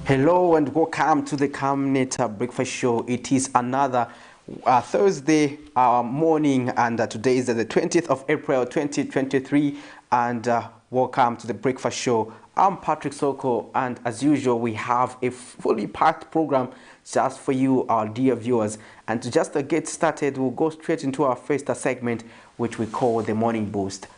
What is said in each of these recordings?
Hello and welcome to the Camnet Breakfast Show. It is another Thursday morning, and today is the 20th of April 2023, and welcome to the Breakfast Show. I'm Patrick Soko, and as usual we have a fully packed program just for you, our dear viewers. And to just get started, we'll go straight into our first segment, which we call the Morning Boost.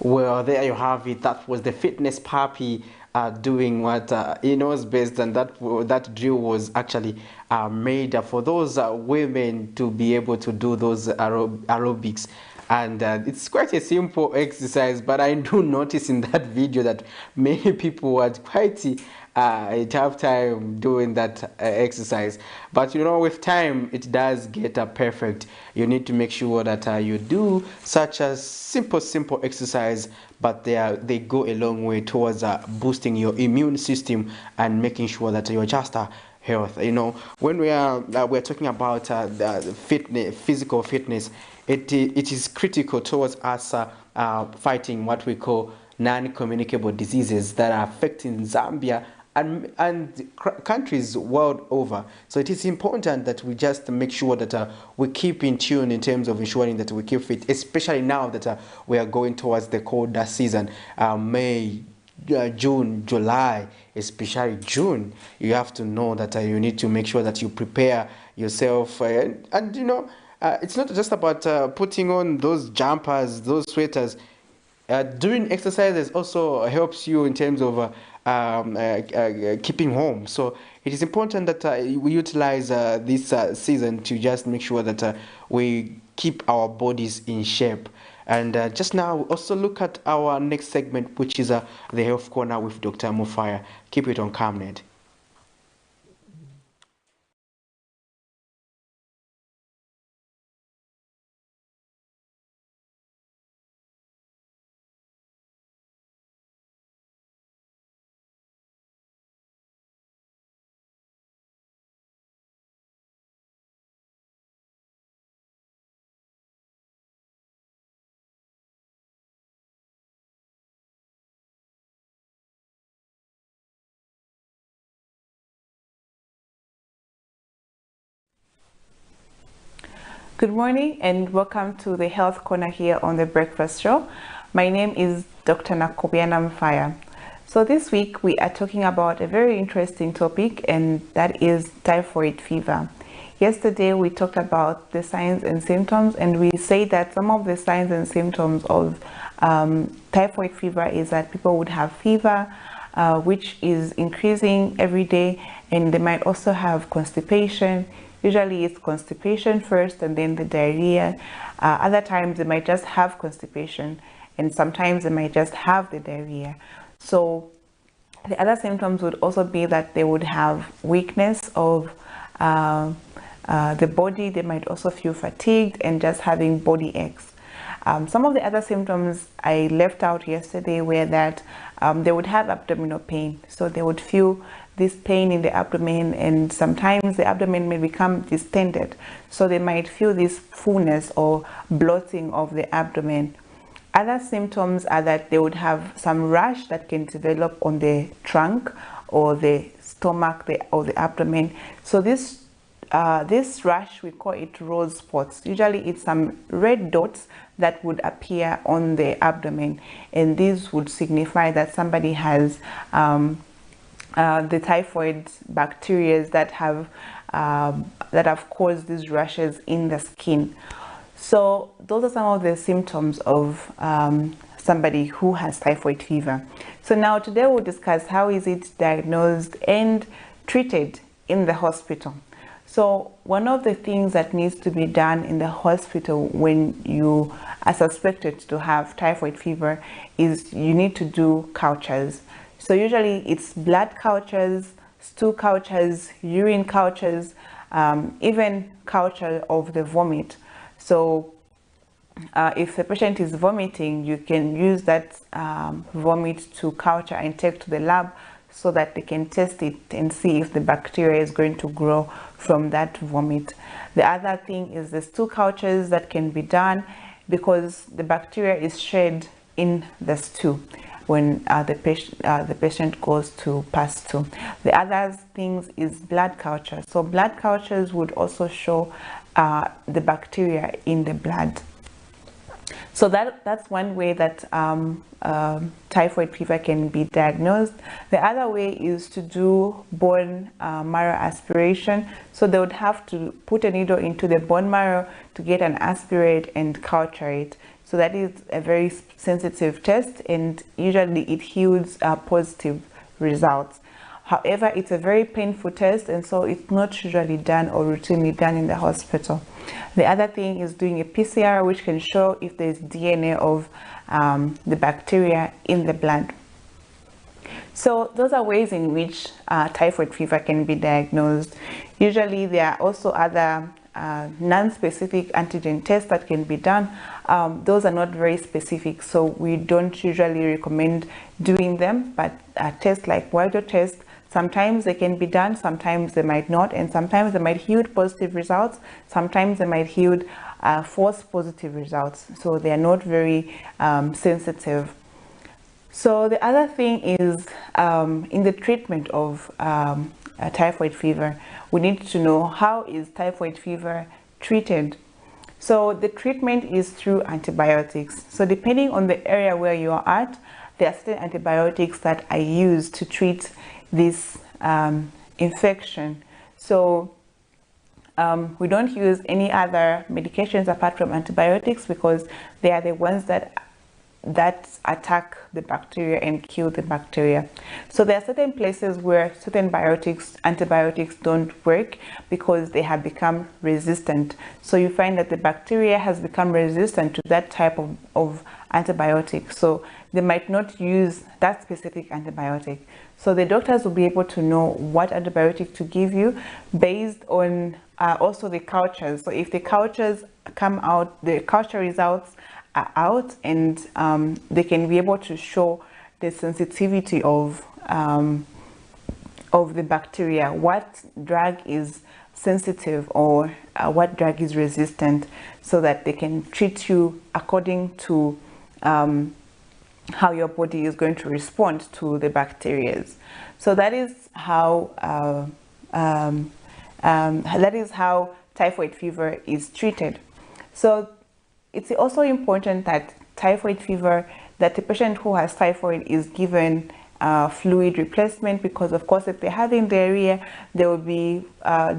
Well, there you have it. That was the fitness puppy doing what he knows best, and that drill was actually made for those women to be able to do those aerobics. And it's quite a simple exercise, but I do notice in that video that many people were quite a tough time doing that exercise. But you know, with time it does get perfect. You need to make sure that you do such a simple exercise, but they go a long way towards boosting your immune system and making sure that you're just health. You know, when we're talking about the fitness, physical fitness, it is critical towards us fighting what we call non-communicable diseases that are affecting Zambia and countries world over. So it is important that we just make sure that we keep in tune in terms of ensuring that we keep fit, especially now that we are going towards the colder season. May, June, July, especially June, you have to know that you need to make sure that you prepare yourself, and you know, it's not just about putting on those jumpers, those sweaters. Doing exercises also helps you in terms of keeping home. So it is important that we utilize this season to just make sure that we keep our bodies in shape. And just now, also look at our next segment, which is the Health Corner with Dr. Mufaya. Keep it on Camnet. Good morning and welcome to the Health Corner here on the Breakfast Show. My name is Dr. Nakobiana Mfaya. So this week we are talking about a very interesting topic, and that is typhoid fever. Yesterday we talked about the signs and symptoms, and we say that some of the signs and symptoms of typhoid fever is that people would have fever, which is increasing every day, and they might also have constipation. Usually it's constipation first and then the diarrhea. Other times they might just have constipation, and sometimes they might just have the diarrhea. So the other symptoms would also be that they would have weakness of the body. They might also feel fatigued and just having body aches. Some of the other symptoms I left out yesterday were that they would have abdominal pain. So they would feel this pain in the abdomen, and sometimes the abdomen may become distended. So they might feel this fullness or bloating of the abdomen. Other symptoms are that they would have some rash that can develop on the trunk or the stomach or the abdomen. So this rash, we call it rose spots. Usually it's some red dots that would appear on the abdomen, and these would signify that somebody has the typhoid bacteria that have caused these rashes in the skin. So those are some of the symptoms of somebody who has typhoid fever. So now today we'll discuss how is it diagnosed and treated in the hospital. So one of the things that needs to be done in the hospital when you are suspected to have typhoid fever is you need to do cultures. So usually it's blood cultures, stool cultures, urine cultures, even culture of the vomit. So if the patient is vomiting, you can use that vomit to culture and take to the lab so that they can test it and see if the bacteria is going to grow from that vomit. The other thing is the stool cultures that can be done because the bacteria is shed in the stool when the patient goes to pass stool. The other things is blood culture. So blood cultures would also show the bacteria in the blood. So that's one way that typhoid fever can be diagnosed. The other way is to do bone marrow aspiration. So they would have to put a needle into the bone marrow to get an aspirate and culture it. So that is a very sensitive test, and usually it yields positive results. However, it's a very painful test, and so it's not usually done or routinely done in the hospital. The other thing is doing a PCR, which can show if there's DNA of the bacteria in the blood. So those are ways in which typhoid fever can be diagnosed. Usually there are also other non-specific antigen tests that can be done. Those are not very specific, so we don't usually recommend doing them, but tests like WITHDRAWAL tests, sometimes they can be done, sometimes they might not, and sometimes they might yield positive results, sometimes they might yield false positive results, so they are not very sensitive. So the other thing is in the treatment of typhoid fever, we need to know how is typhoid fever treated. So the treatment is through antibiotics. So depending on the area where you are at, there are certain antibiotics that are used to treat this infection. So we don't use any other medications apart from antibiotics because they are the ones that attack the bacteria and kill the bacteria. So there are certain places where certain antibiotics don't work because they have become resistant. So you find that the bacteria has become resistant to that type of antibiotic. So they might not use that specific antibiotic. So the doctors will be able to know what antibiotic to give you based on also the cultures. So if the cultures come out, the culture results are out, and they can be able to show the sensitivity of the bacteria, what drug is sensitive or what drug is resistant, so that they can treat you according to how your body is going to respond to the bacteria. So that is how typhoid fever is treated. So it's also important that the patient who has typhoid is given fluid replacement, because of course if they're having diarrhea, they will be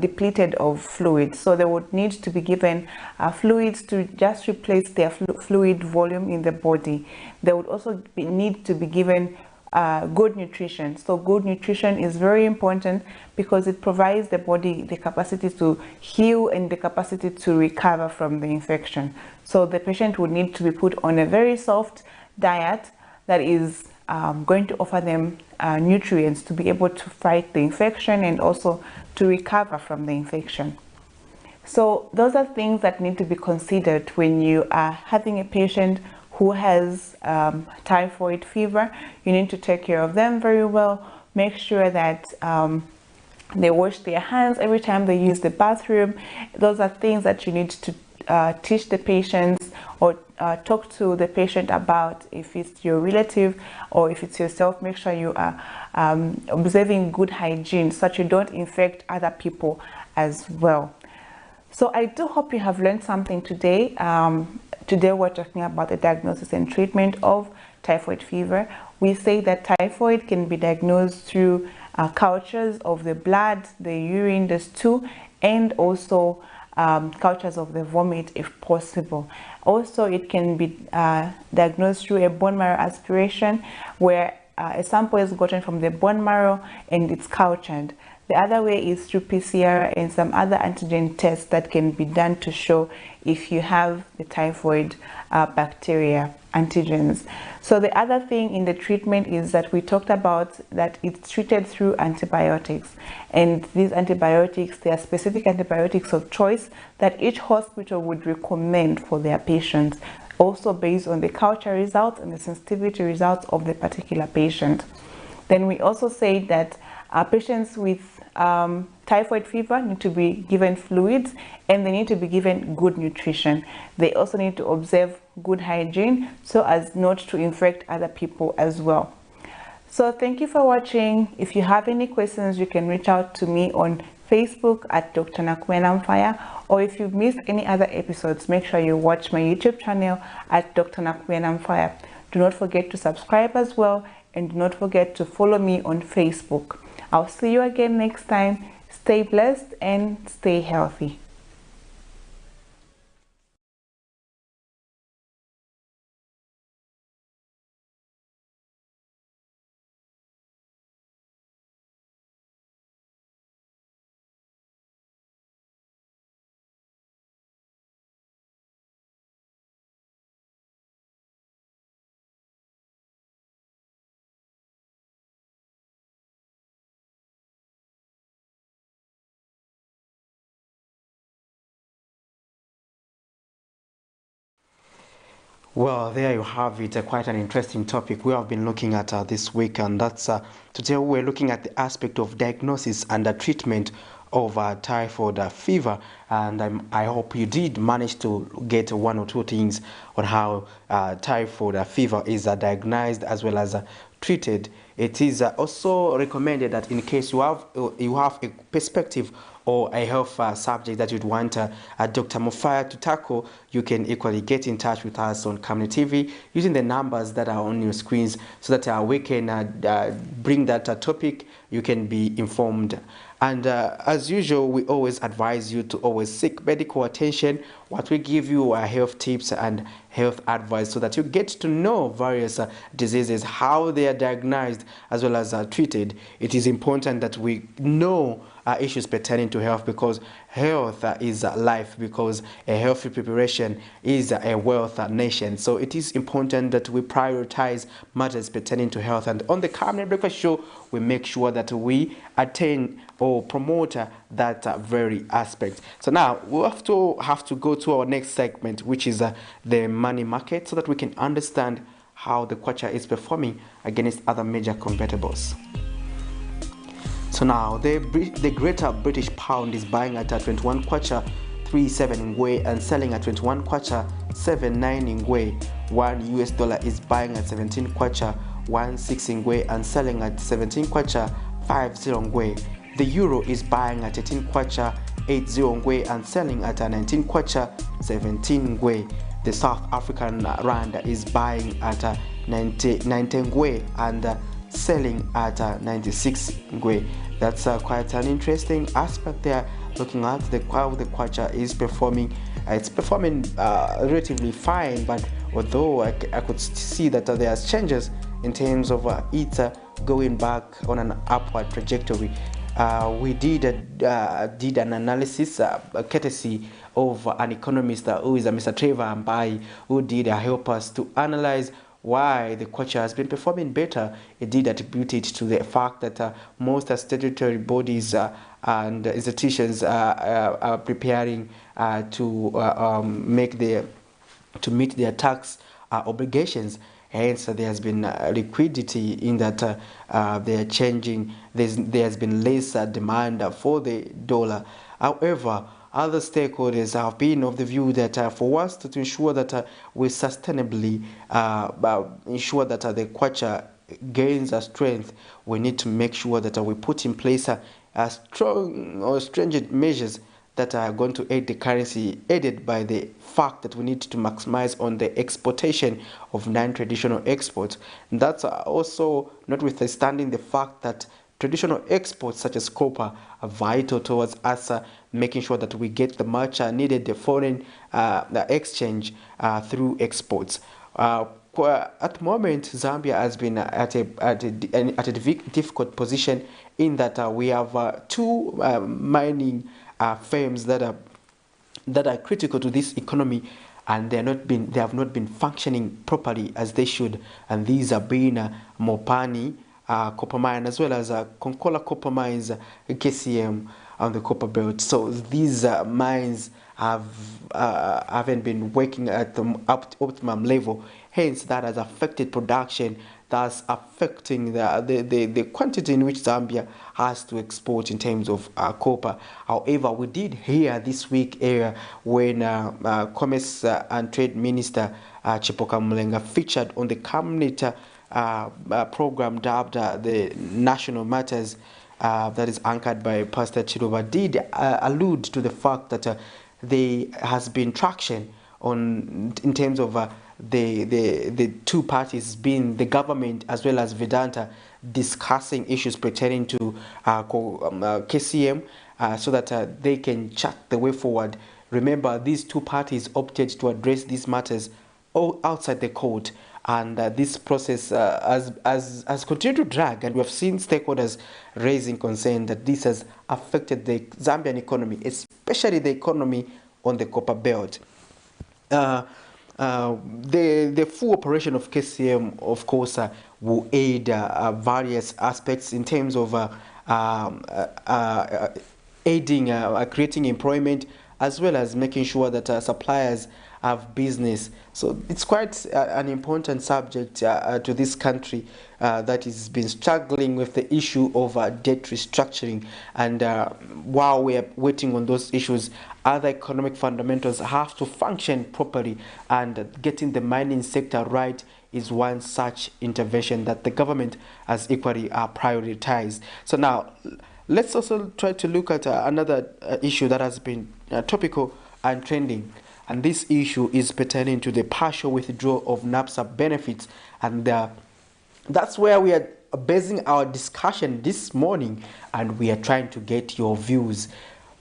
depleted of fluid. So they would need to be given fluids to just replace their fluid volume in the body. They would also need to be given good nutrition. So good nutrition is very important because it provides the body the capacity to heal and the capacity to recover from the infection. So the patient would need to be put on a very soft diet that is going to offer them nutrients to be able to fight the infection and also to recover from the infection. So those are things that need to be considered when you are having a patient who has typhoid fever. You need to take care of them very well. Make sure that they wash their hands every time they use the bathroom. Those are things that you need to teach the patients or talk to the patient about. If it's your relative or if it's yourself, make sure you are observing good hygiene so that you don't infect other people as well. So I do hope you have learned something today. Today we're talking about the diagnosis and treatment of typhoid fever. We say that typhoid can be diagnosed through cultures of the blood, the urine, the stool, and also cultures of the vomit if possible. Also, it can be diagnosed through a bone marrow aspiration, where a sample is gotten from the bone marrow and it's cultured. The other way is through PCR and some other antigen tests that can be done to show if you have the typhoid bacteria antigens. So the other thing in the treatment is that we talked about that it's treated through antibiotics, and these antibiotics, they are specific antibiotics of choice that each hospital would recommend for their patients, also based on the culture results and the sensitivity results of the particular patient. Then we also say that patients with typhoid fever need to be given fluids, and they need to be given good nutrition. They also need to observe good hygiene so as not to infect other people as well. So thank you for watching. If you have any questions, you can reach out to me on Facebook at Dr. Nakubyanamfire, or if you've missed any other episodes, make sure you watch my YouTube channel at Dr. Nakubyanamfire. Do not forget to subscribe as well, and do not forget to follow me on Facebook. I'll see you again next time. Stay blessed and stay healthy. Well, there you have it, quite an interesting topic we have been looking at this week, and that's today we're looking at the aspect of diagnosis and treatment of typhoid fever, and I hope you did manage to get one or two things on how typhoid fever is diagnosed as well as treated. It is also recommended that in case you have a perspective or a health subject that you'd want Dr. Mufaya to tackle, you can equally get in touch with us on Camnet TV using the numbers that are on your screens so that we can bring that topic. You can be informed. And as usual, we always advise you to always seek medical attention. What we give you are health tips and health advice so that you get to know various diseases, how they are diagnosed as well as treated. It is important that we know issues pertaining to health, because health is life, because a healthy preparation is a wealth nation. So it is important that we prioritize matters pertaining to health. And on the Camnet Breakfast Show, we make sure that we attain or promote that very aspect. So now we have to go to our next segment, which is the money market, so that we can understand how the kwacha is performing against other major competitors. So now the greater British pound is buying at 21 kwacha 37 ngwe and selling at 21 kwacha 79 ngwe. $1 is buying at 17 kwacha 16 ngwe and selling at 17 kwacha 50 ngwe. The euro is buying at 18 kwacha 80 ngwe and selling at 19 kwacha 17 ngwe. The South African rand is buying at 90 ngwe and selling at 96 ngwe. That's quite an interesting aspect there, looking at how the kwacha is performing. It's performing relatively fine, but although I could see that there are changes in terms of it going back on an upward trajectory. We did an analysis courtesy of an economist who is Mr. Trevor Ambai, who did help us to analyze why the kwacha has been performing better. It did attribute it to the fact that most statutory bodies and institutions are preparing to meet their tax obligations. Hence, there has been liquidity in that they are changing. There has been less demand for the dollar. However, other stakeholders have been of the view that for us to ensure that we sustainably ensure that the kwacha gains strength, we need to make sure that we put in place strong or stringent measures that are going to aid the currency, aided by the fact that we need to maximize on the exportation of non-traditional exports. And that's also notwithstanding the fact that traditional exports such as copper are vital towards us making sure that we get the much needed the foreign exchange through exports. At the moment, Zambia has been at a difficult position in that we have two mining firms that are critical to this economy, and they have not been functioning properly as they should. And these are being Mopani copper mine as well as Konkola copper mines, KCM on the copper belt. So these mines haven't been working at the optimum level. Hence, that has affected production. That's affecting the quantity in which Zambia has to export in terms of copper. However, we did hear this week when Commerce and Trade Minister Chipoka Mulenga featured on the Camnet program dubbed the National Matters, that is anchored by Pastor Chiroba, did allude to the fact that there has been traction in terms of the two parties, being the government as well as Vedanta, discussing issues pertaining to KCM so that they can chart the way forward. Remember, these two parties opted to address these matters all outside the court, and this process has continued to drag, and we have seen stakeholders raising concern that this has affected the Zambian economy, especially the economy on the copper belt. The full operation of KCM, of course, will aid various aspects in terms of aiding, creating employment, as well as making sure that suppliers have business. So it's quite an important subject to this country that has been struggling with the issue of debt restructuring. And while we are waiting on those issues, other economic fundamentals have to function properly, and getting the mining sector right is one such intervention that the government has equally prioritized. So now, let's also try to look at another issue that has been topical and trending. And this issue is pertaining to the partial withdrawal of NAPSA benefits. And that's where we are basing our discussion this morning, and we are trying to get your views.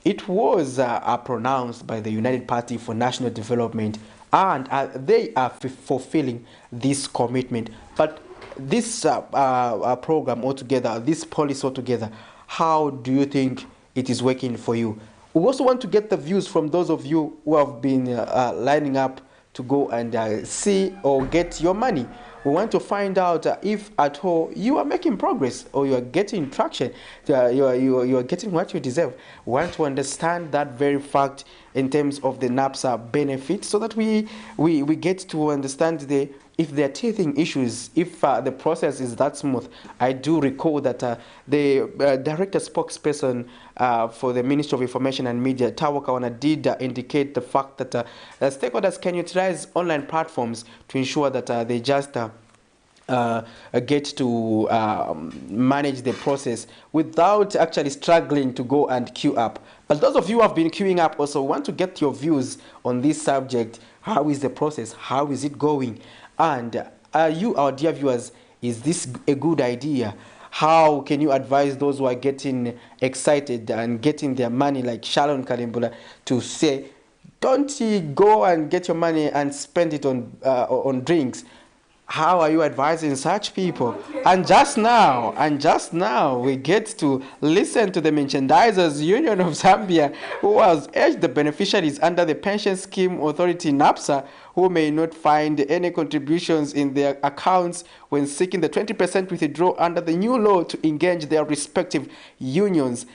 It was pronounced by the United Party for National Development, and they are fulfilling this commitment. But this program altogether, this policy altogether, how do you think it is working for you? We also want to get the views from those of you who have been lining up to go and see or get your money. We want to find out if at all you are making progress or you are getting traction, you are getting what you deserve. We want to understand that very fact in terms of the NAPSA benefits, so that we get to understand if there are teething issues, if the process is that smooth. I do recall that the director spokesperson for the Ministry of Information and Media, Tawa Kawana, did indicate the fact that stakeholders can utilize online platforms to ensure that they just get to manage the process without actually struggling to go and queue up. But those of you who have been queuing up also want to get your views on this subject. How is the process? How is it going? And you, our dear viewers, is this a good idea? How can you advise those who are getting excited and getting their money, like Shalon Kalimbula, to say, don't go and get your money and spend it on drinks? How are you advising such people? And just now, we get to listen to the Merchandisers Union of Zambia, who has urged the beneficiaries under the Pension Scheme Authority, NAPSA, who may not find any contributions in their accounts when seeking the 20% withdrawal under the new law, to engage their respective unions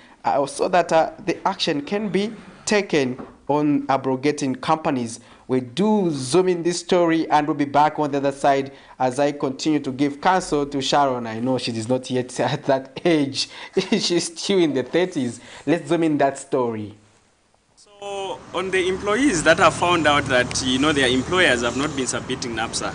so that the action can be taken on abrogating companies. We do zoom in this story, and we'll be back on the other side as I continue to give counsel to Sharon. I know she is not yet at that age. She's still in the 30s. Let's zoom in that story. So on the employees that have found out that their employers have not been submitting NAPSA,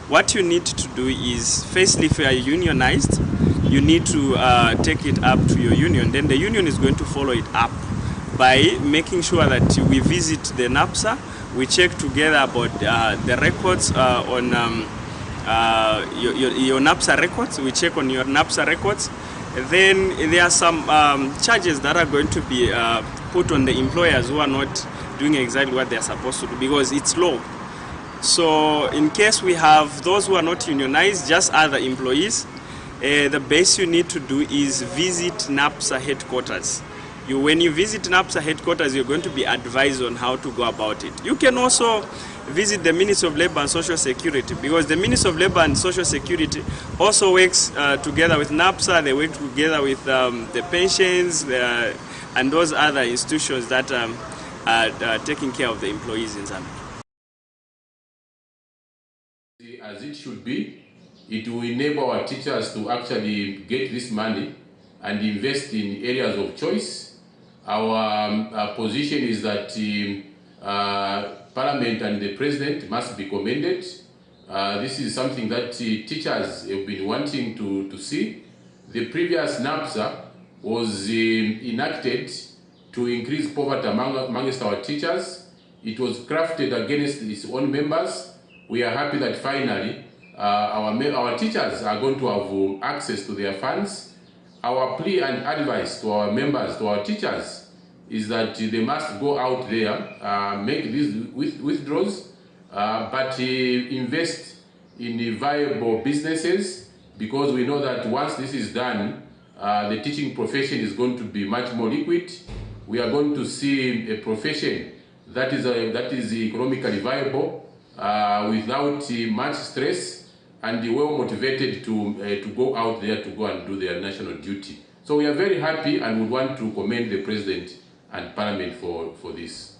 what you need to do is, firstly, if you are unionized, you need to take it up to your union. Then the union is going to follow it up by making sure that we visit the NAPSA, we check together about the records on your NAPSA records, we check on your NAPSA records. Then there are some charges that are going to be put on the employers who are not doing exactly what they are supposed to do, because it's law. So in case we have those who are not unionized, just other employees, the best you need to do is visit NAPSA headquarters. When you visit NAPSA headquarters, you're going to be advised on how to go about it. You can also visit the Ministry of Labor and Social Security, because the Ministry of Labor and Social Security also works together with NAPSA. They work together with the pensions and those other institutions that are taking care of the employees in Zambia. As it should be, it will enable our teachers to actually get this money and invest in areas of choice. Our position is that Parliament and the President must be commended. This is something that teachers have been wanting to see. The previous NAPSA was enacted to increase poverty amongst our teachers. It was crafted against its own members. We are happy that finally our teachers are going to have access to their funds. Our plea and advice to our members, to our teachers, is that they must go out there, make these withdrawals, but invest in viable businesses, because we know that once this is done, the teaching profession is going to be much more liquid. We are going to see a profession that is economically viable, without much stress, and well motivated to go out there to go and do their national duty. So we are very happy and would want to commend the President and Parliament for this.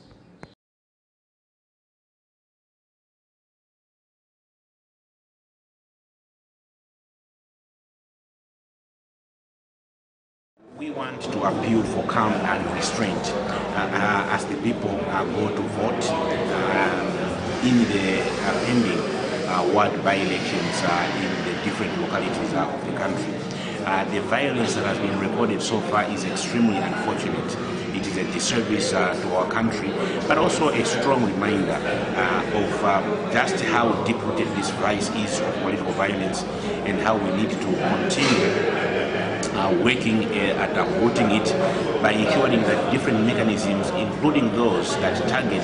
We want to appeal for calm and restraint as the people go to vote in the pending ward by-elections in the different localities of the country. The violence that has been recorded so far is extremely unfortunate. It is a disservice to our country, but also a strong reminder of just how deep-rooted this rise is of political violence and how we need to continue working at uprooting it by ensuring that different mechanisms, including those that target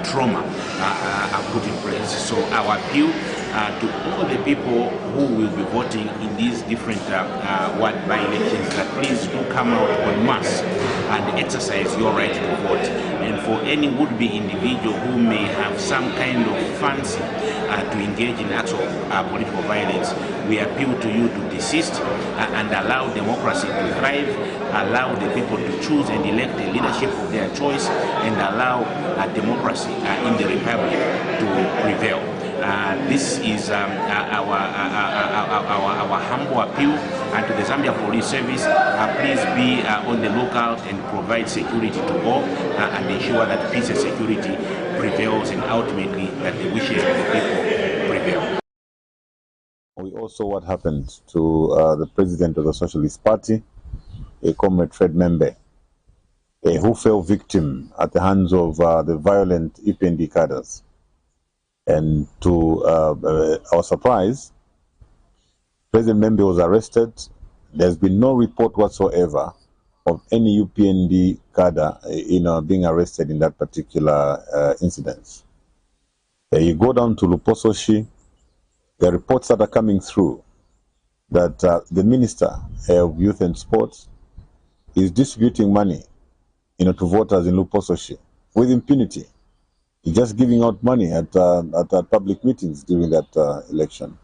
trauma, are put in place. So our appeal to all the people who will be voting in these different ward by-elections that please do come out en masse and exercise your right to vote. And for any would-be individual who may have some kind of fancy to engage in acts of political violence, we appeal to you to desist and allow democracy to thrive, allow the people to choose and elect a leadership of their choice, and allow democracy in the republic to prevail. This is our humble appeal to the Zambia Police Service. Please be on the lookout and provide security to all and ensure that peace and security prevails and ultimately that the wishes of the people prevail. We also what happened to the president of the Socialist Party, a Camnet Fred Membe, who fell victim at the hands of the violent EPND cadres. And to our surprise, President Membe was arrested. There's been no report whatsoever of any UPND cadre being arrested in that particular incident. You go down to Lupososhi, the reports that are coming through that the Minister of Youth and Sports is distributing money to voters in Lupososhi with impunity. He's just giving out money at public meetings during that election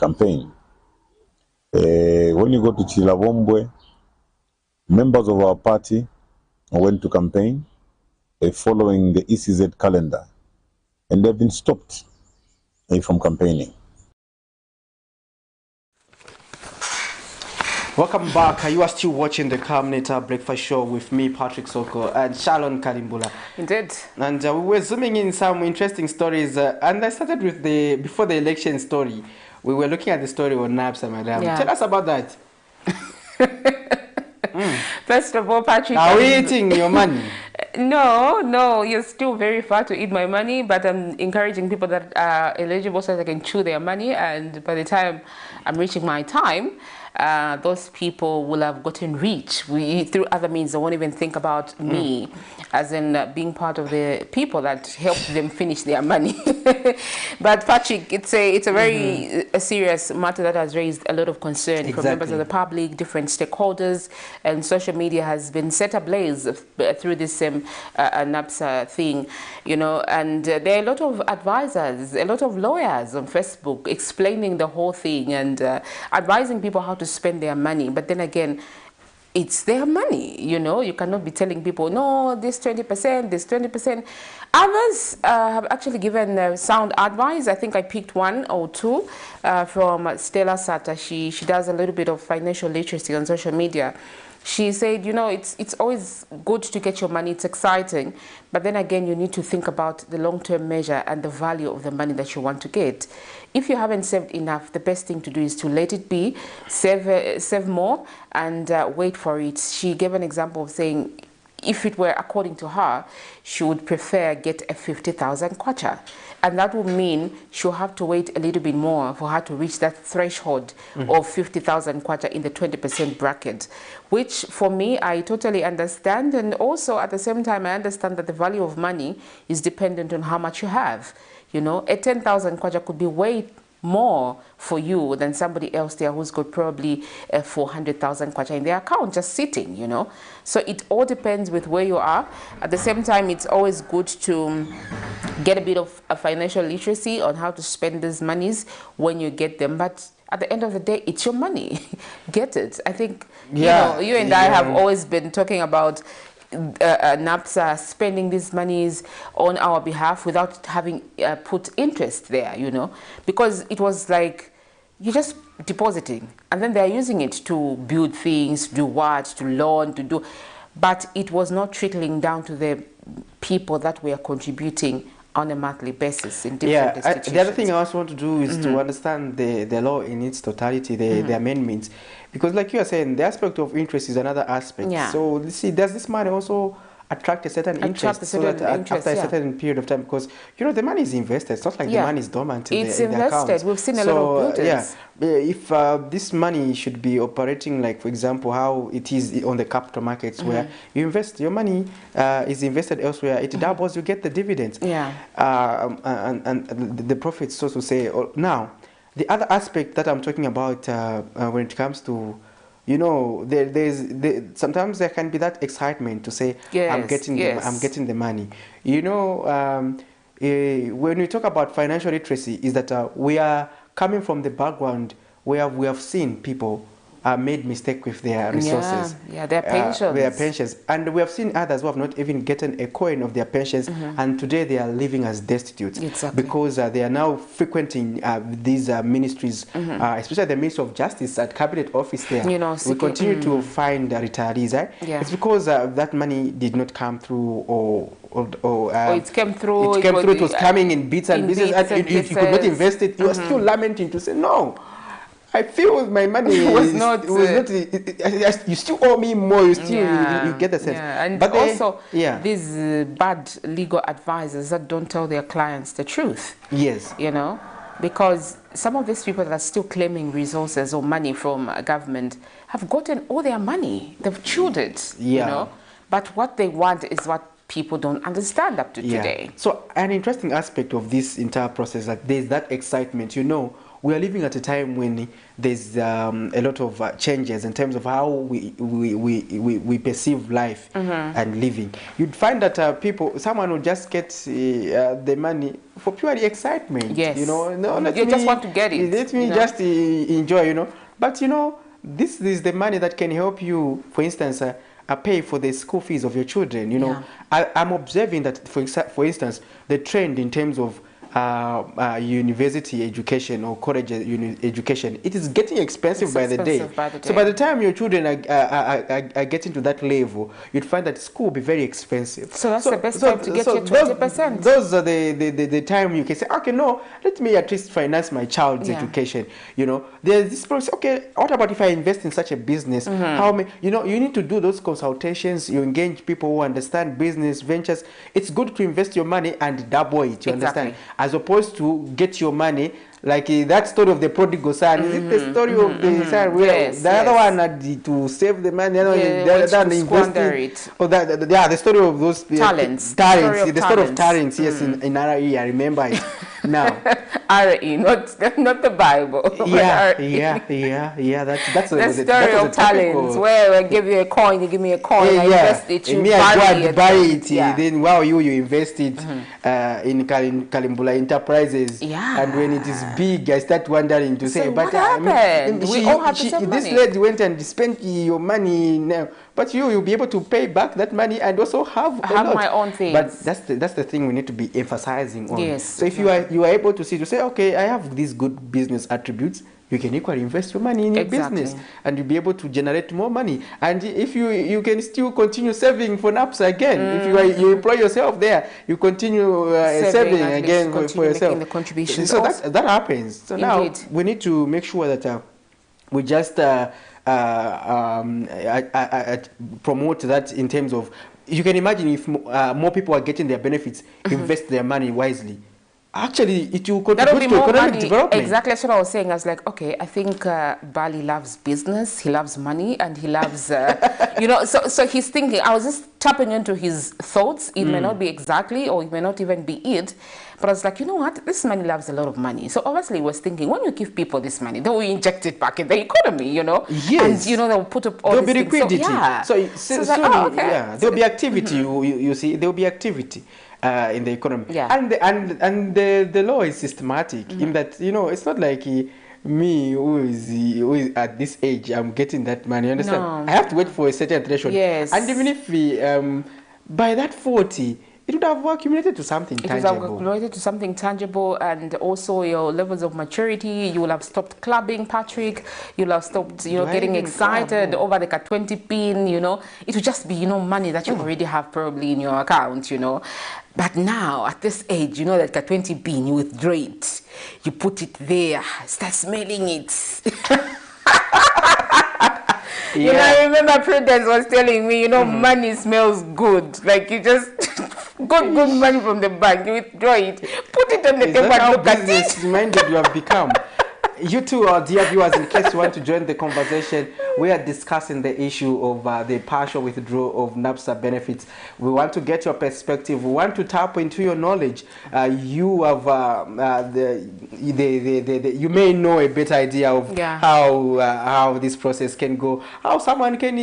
campaign. When you go to Chilavombwe, members of our party went to campaign following the ECZ calendar, and they've been stopped from campaigning. Welcome back. You are still watching the Camnet Breakfast Show with me, Patrick Soko, and Shalon Kalimbula. Indeed. And we were zooming in some interesting stories. And I started with the before the election story. We were looking at the story on NAPSA, madam. Yeah. Tell us about that. First of all, Patrick, are we eating your money? No, you're still very far to eat my money, but I'm encouraging people that are eligible so they can chew their money, and by the time I'm reaching my time, those people will have gotten rich through other means. They won't even think about me as in being part of the people that helped them finish their money. But Patrick, it's a very serious matter that has raised a lot of concern from members of the public, different stakeholders, and social media has been set ablaze through this NAPSA thing, and there are a lot of advisors, a lot of lawyers on Facebook explaining the whole thing and advising people how to spend their money. But then again, it's their money, you cannot be telling people, no, this 20%, this 20%. Others have actually given sound advice. I think I picked one or two from Stella Sata. She does a little bit of financial literacy on social media. She said, it's always good to get your money, it's exciting, but then again, you need to think about the long-term measure and the value of the money that you want to get. If you haven't saved enough, the best thing to do is to let it be, save more, and wait for it. She gave an example of saying, if it were according to her, she would prefer get a 50,000 kwacha. And that would mean she'll have to wait a little bit more for her to reach that threshold of 50,000 kwacha in the 20% bracket, which for me, I totally understand. And also at the same time, I understand that the value of money is dependent on how much you have. A 10,000 kwacha could be way more for you than somebody else there who's got probably 400,000 kwacha in their account just sitting, So it all depends with where you are. At the same time, it's always good to get a bit of a financial literacy on how to spend these monies when you get them. But at the end of the day, it's your money. Get it. I think, you and I have always been talking about NAPSA spending these monies on our behalf without having put interest there, because it was like you just depositing, and then they're using it to build things, do what, to loan, to do, but it was not trickling down to the people that were contributing on a monthly basis in different institutions. The other thing I also want to do is to understand the law in its totality, the amendments, because like you are saying, the aspect of interest is another aspect. Yeah. So see, does this money also attract a certain interest, so that after a certain period of time, because you know the money is invested, it's not like the money is dormant in it's the invested. account. We've seen a lot of buildings. If this money should be operating like, for example, how it is on the capital markets, where you invest your money is invested elsewhere, it doubles, you get the dividends, and the profits, so to say. Now the other aspect that I'm talking about when it comes to, you know, sometimes there can be that excitement to say, I'm getting the money. You know, when we talk about financial literacy, is that we are coming from the background where we have seen people made mistake with their resources. Their pensions. And we have seen others who have not even gotten a coin of their pensions, and today they are living as destitute because they are now frequenting these ministries, especially the Ministry of Justice at Cabinet Office there. You know, we continue to find retirees. It's because that money did not come through, or it came through. It was coming in bits and pieces, and if you could not invest it, you are still lamenting to say, no, I feel my money was not. You still owe me more. You still you get the sense. And but also these bad legal advisors that don't tell their clients the truth. Yes. You know, because some of these people that are still claiming resources or money from government have gotten all their money. They've chewed it. You know, but what they want is what people don't understand up to today. So an interesting aspect of this entire process, that there's that excitement. You know, we are living at a time when there's a lot of changes in terms of how we perceive life and living. You'd find that someone will just get the money for purely excitement. Yes. You know, just want to get it. Let me just enjoy, you know. But, you know, this is the money that can help you, for instance, pay for the school fees of your children. You know, I'm observing that, for instance, the trend in terms of university education or college education, it is getting expensive by the day. So by the time your children are getting to that level, you'd find that school will be very expensive. So that's the best time to get your 20%. Those are the time you can say, okay, no, let me at least finance my child's education. You know, there's this process. Okay, what about if I invest in such a business? You know, you need to do those consultations. You engage people who understand business ventures. It's good to invest your money and double it. You understand? As opposed to get your money, like that story of the prodigal son. Is it the story of the son where the other one had to save the money, the other one invested it? Or the story of those talents. The story of talents. Yes, in RE, I remember it now. RE, not the Bible. That's the story of talents, where I give you a coin, you give me a coin, I invest it, you buy it. Then wow, you invest it in Kalimbula Enterprises, and when it is big, I start wondering to say, but what happened? We all have the same money. This lady went and spent your money now, but you'll be able to pay back that money and also have my own things. But that's the thing we need to be emphasizing on. Yes. So if you are able to say, okay, I have these good business attributes, you can equally invest your money in your business, and you'll be able to generate more money. And if you can still continue saving for NAPSA again, if you employ yourself there, you continue saving again for yourself. The contributions. So that happens. So now we need to make sure that we just promote that in terms of, you can imagine if more people are getting their benefits, invest their money wisely. Actually, it will contribute to economic development. Exactly, that's what I was saying. I was like, okay, I think Bali loves business, he loves money, and he loves, you know, so he's thinking, I was just tapping into his thoughts. It may not be exactly, or it may not even be it, but I was like, you know what, this money loves a lot of money. So obviously he was thinking, when you give people this money, they will inject it back in the economy, you know? Yes. And, you know, they'll put up all there'll these be liquidity. things. So like, oh, okay. There'll be activity, you see, there'll be activity. In the economy, and the law is systematic in that, you know, it's not like me who is at this age, I'm getting that money. You understand? No. I have to wait for a certain threshold. Yes. And even if we by that 40, it would have accumulated to something tangible. It would have accumulated to something tangible, and also your levels of maturity. You will have stopped clubbing, Patrick. You'll have stopped, getting excited over like a 20 pin, It would just be, money that you already have probably in your account, But now, at this age, like a 20 pin, you withdraw it. You put it there, start smelling it. I remember Prudence was telling me, money smells good. Like you just got good money from the bank, you withdraw it, put it on the table and look at it. Business-minded you have become. You too, dear viewers, in case you want to join the conversation, we are discussing the issue of the partial withdrawal of NAPSA benefits. We want to get your perspective. We want to tap into your knowledge. You have you may know a better idea of how this process can go. How someone can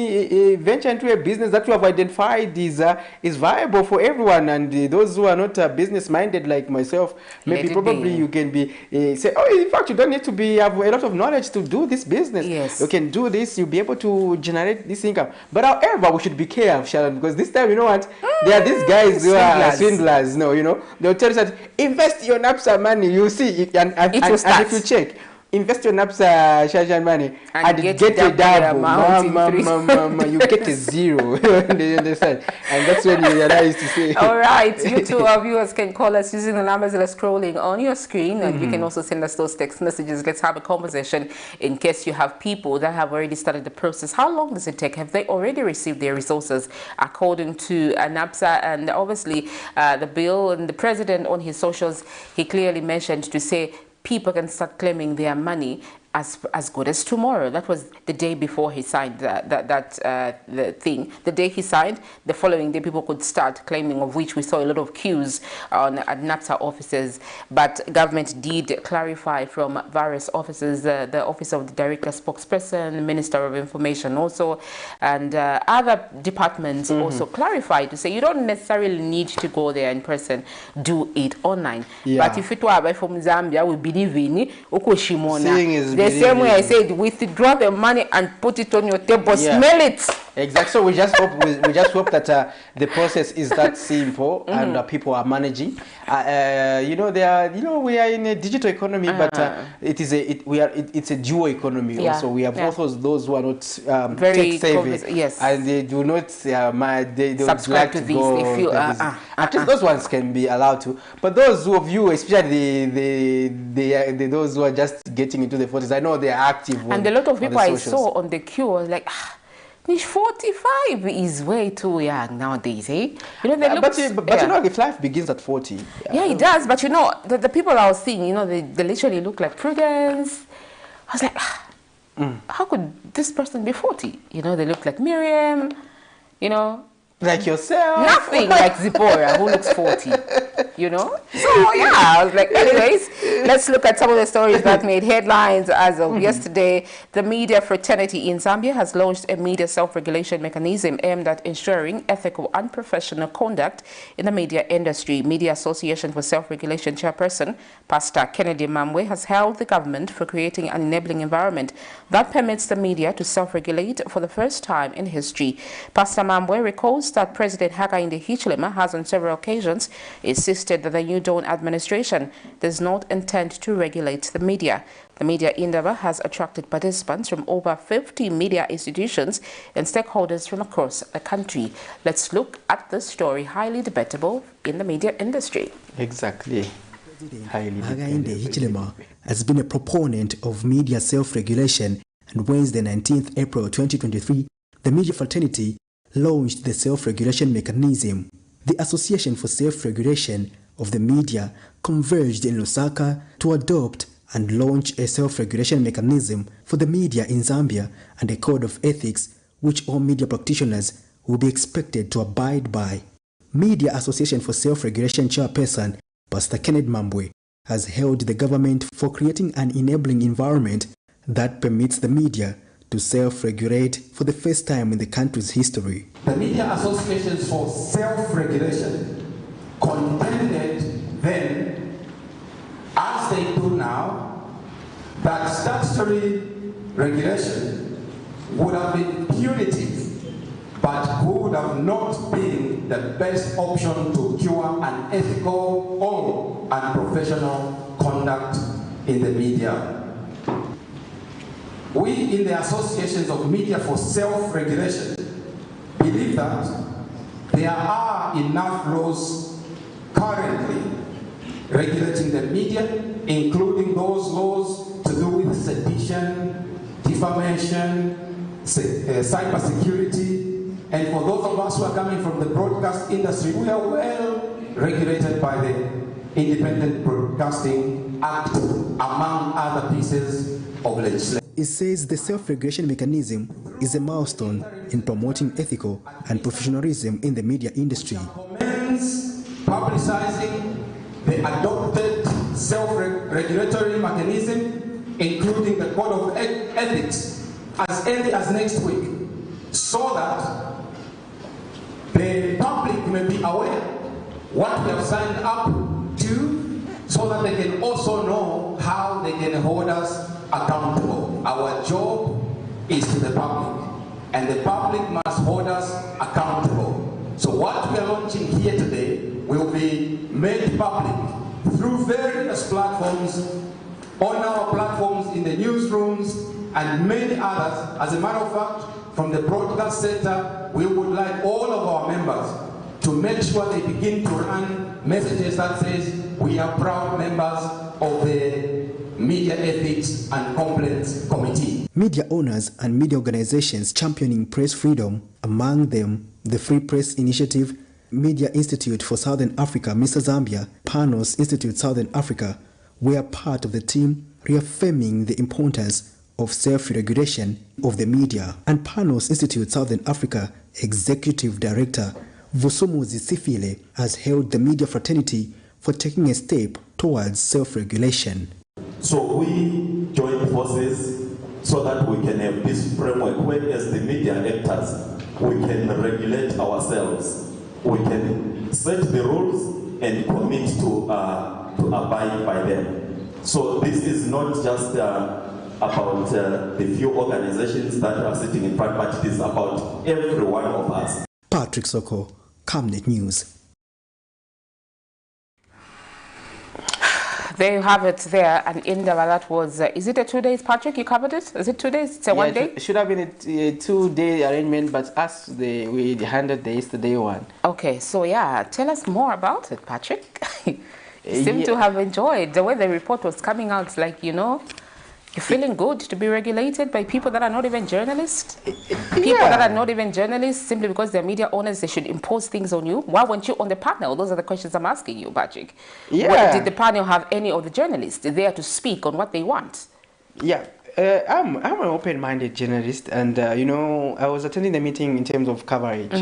venture into a business that you have identified is viable for everyone, and those who are not business-minded like myself, maybe probably you can be say, oh, in fact, you don't need to have a lot of knowledge to do this business. Yes. You can do this, you'll be able to generate this income. But however, we should be careful, Sharon, because this time, you know what? There are these guys who are swindlers, they'll tell you that invest your NAPSA money, you see, and if you check, invest your NAPSA Shajan money and get a double. Mama, you get a zero. You understand? And that's when you realize to say. All right, you two, our viewers can call us using the numbers that are scrolling on your screen, and you can also send us those text messages. Let's have a conversation in case you have people that have already started the process. How long does it take? Have they already received their resources according to NAPSA? And obviously, the bill and the president on his socials, he clearly mentioned to say people can start claiming their money as good as tomorrow. That was the day before he signed the thing. The day he signed, the following day people could start claiming, of which we saw a lot of queues at NAPSA offices. But government did clarify from various offices, the Office of the Director Spokesperson, Minister of Information also, and other departments also clarified to say you don't necessarily need to go there in person, do it online. But if it were from Zambia, we believe in Ukushimona. The same way I said, withdraw the money and put it on your table, smell it. Exactly. So we just hope that the process is that simple and people are managing. We are in a digital economy, but it's a dual economy. Also, we have also those who are not very tech savvy, and they do not they don't subscribe like to to this. go. They feel at least those ones can be allowed to. But those of you, especially those who are just getting into the 40s, I know they are active. And a lot of people I saw on the queue was like, 45 is way too young nowadays, eh? They look, but if life begins at 40. Yeah, it does. But the people I was seeing, they literally look like Prudence. I was like, how could this person be 40? They look like Miriam, like yourself. Nothing like Zipporah, who looks 40, So, yeah, I was like, anyways, let's look at some of the stories that made headlines as of yesterday. The media fraternity in Zambia has launched a media self-regulation mechanism aimed at ensuring ethical and professional conduct in the media industry. Media Association for Self-Regulation chairperson, Pastor Kennedy Mamwe, has hailed the government for creating an enabling environment that permits the media to self-regulate for the first time in history. Pastor Mamwe recalls that President Hakainde Hichilema has on several occasions insisted that the New Dawn administration does not intend to regulate the media. The media endeavor has attracted participants from over 50 media institutions and stakeholders from across the country. Let's look at this story, highly debatable in the media industry. Exactly. Hakainde Hichilema has been a proponent of media self-regulation, and Wednesday, 19th April 2023, the media fraternity launched the self-regulation mechanism. The Association for Self-Regulation of the Media converged in Lusaka to adopt and launch a self-regulation mechanism for the media in Zambia and a code of ethics which all media practitioners will be expected to abide by. Media Association for Self-Regulation chairperson Pastor Kennedy Mamwe has hailed the government for creating an enabling environment that permits the media to self-regulate for the first time in the country's history. The Media Associations for Self-Regulation contended then, as they do now, that statutory regulation would have been punitive, but would have not been the best option to cure unethical or unprofessional conduct in the media. We in the Associations of Media for Self-Regulation believe that there are enough laws currently regulating the media, including those laws to do with sedition, defamation, cyber security, and for those of us who are coming from the broadcast industry, we are well regulated by the Independent Broadcasting Act, among other pieces of legislation. It says the self-regulation mechanism is a milestone in promoting ethical and professionalism in the media industry. Commence publicizing the adopted self-regulatory mechanism, including the Code of Ethics, as early as next week, so that the public may be aware what we have signed up to, so that they can also know how they can hold us accountable. Our job is to the public, and the public must hold us accountable. So what we are launching here today will be made public through various platforms, on our platforms, in the newsrooms, and many others. As a matter of fact, from the broadcast center, we would like all of our members to make sure they begin to run messages that says, we are proud members of the Media Ethics and Complaints Committee. Media owners and media organizations championing press freedom, among them the Free Press Initiative, Media Institute for Southern Africa, Mr. Zambia, Panos Institute Southern Africa, were part of the team reaffirming the importance of self-regulation of the media. And Panos Institute Southern Africa Executive Director Vusomuzi Sifile has hailed the media fraternity for taking a step towards self-regulation. So we join forces so that we can have this framework where, as the media actors, we can regulate ourselves. We can set the rules and commit to abide by them. So this is not just about the few organizations that are sitting in front, but it is about every one of us. Patrick Soko, Camnet News. There you have it there, and Indaba, that was, is it a 2 days, Patrick? You covered it? Is it 2 days? It's a 1 day? It should have been a 2 day arrangement, but we handled the yesterday one. Okay, so yeah, tell us more about it, Patrick. You seem to have enjoyed the way the report was coming out, like, you know, you're feeling good to be regulated by people that are not even journalists? People that are not even journalists, simply because they're media owners, they should impose things on you? Why weren't you on the panel? Those are the questions I'm asking you, Patrick. Did the panel have any of the journalists there to speak on what they want? Yeah, I'm an open-minded journalist, and, you know, I was attending the meeting in terms of coverage.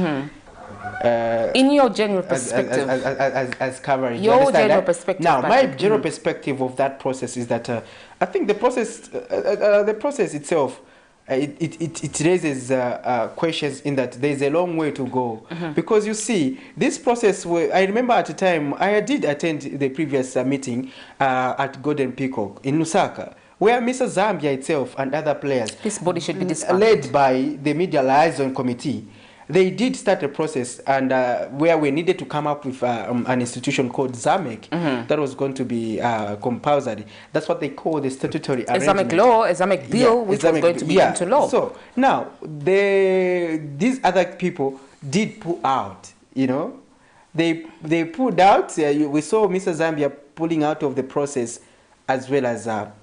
In your general perspective, as coverage, your general perspective. Now, my general perspective of that process is that I think the process itself, it raises questions in that there's a long way to go, because you see this process. I remember at the time I did attend the previous meeting at Golden Peacock in Lusaka, where Mr. Zambia itself and other players, this body should be disbanded, led by the Media Liaison Committee. They did start a process, and where we needed to come up with an institution called ZAMEC that was going to be compulsory. That's what they call the statutory arrangement. ZAMEC law, a ZAMEC bill, which was going to be into law. So now, these other people did pull out, you know. They pulled out. We saw Mr. Zambia pulling out of the process, as well as the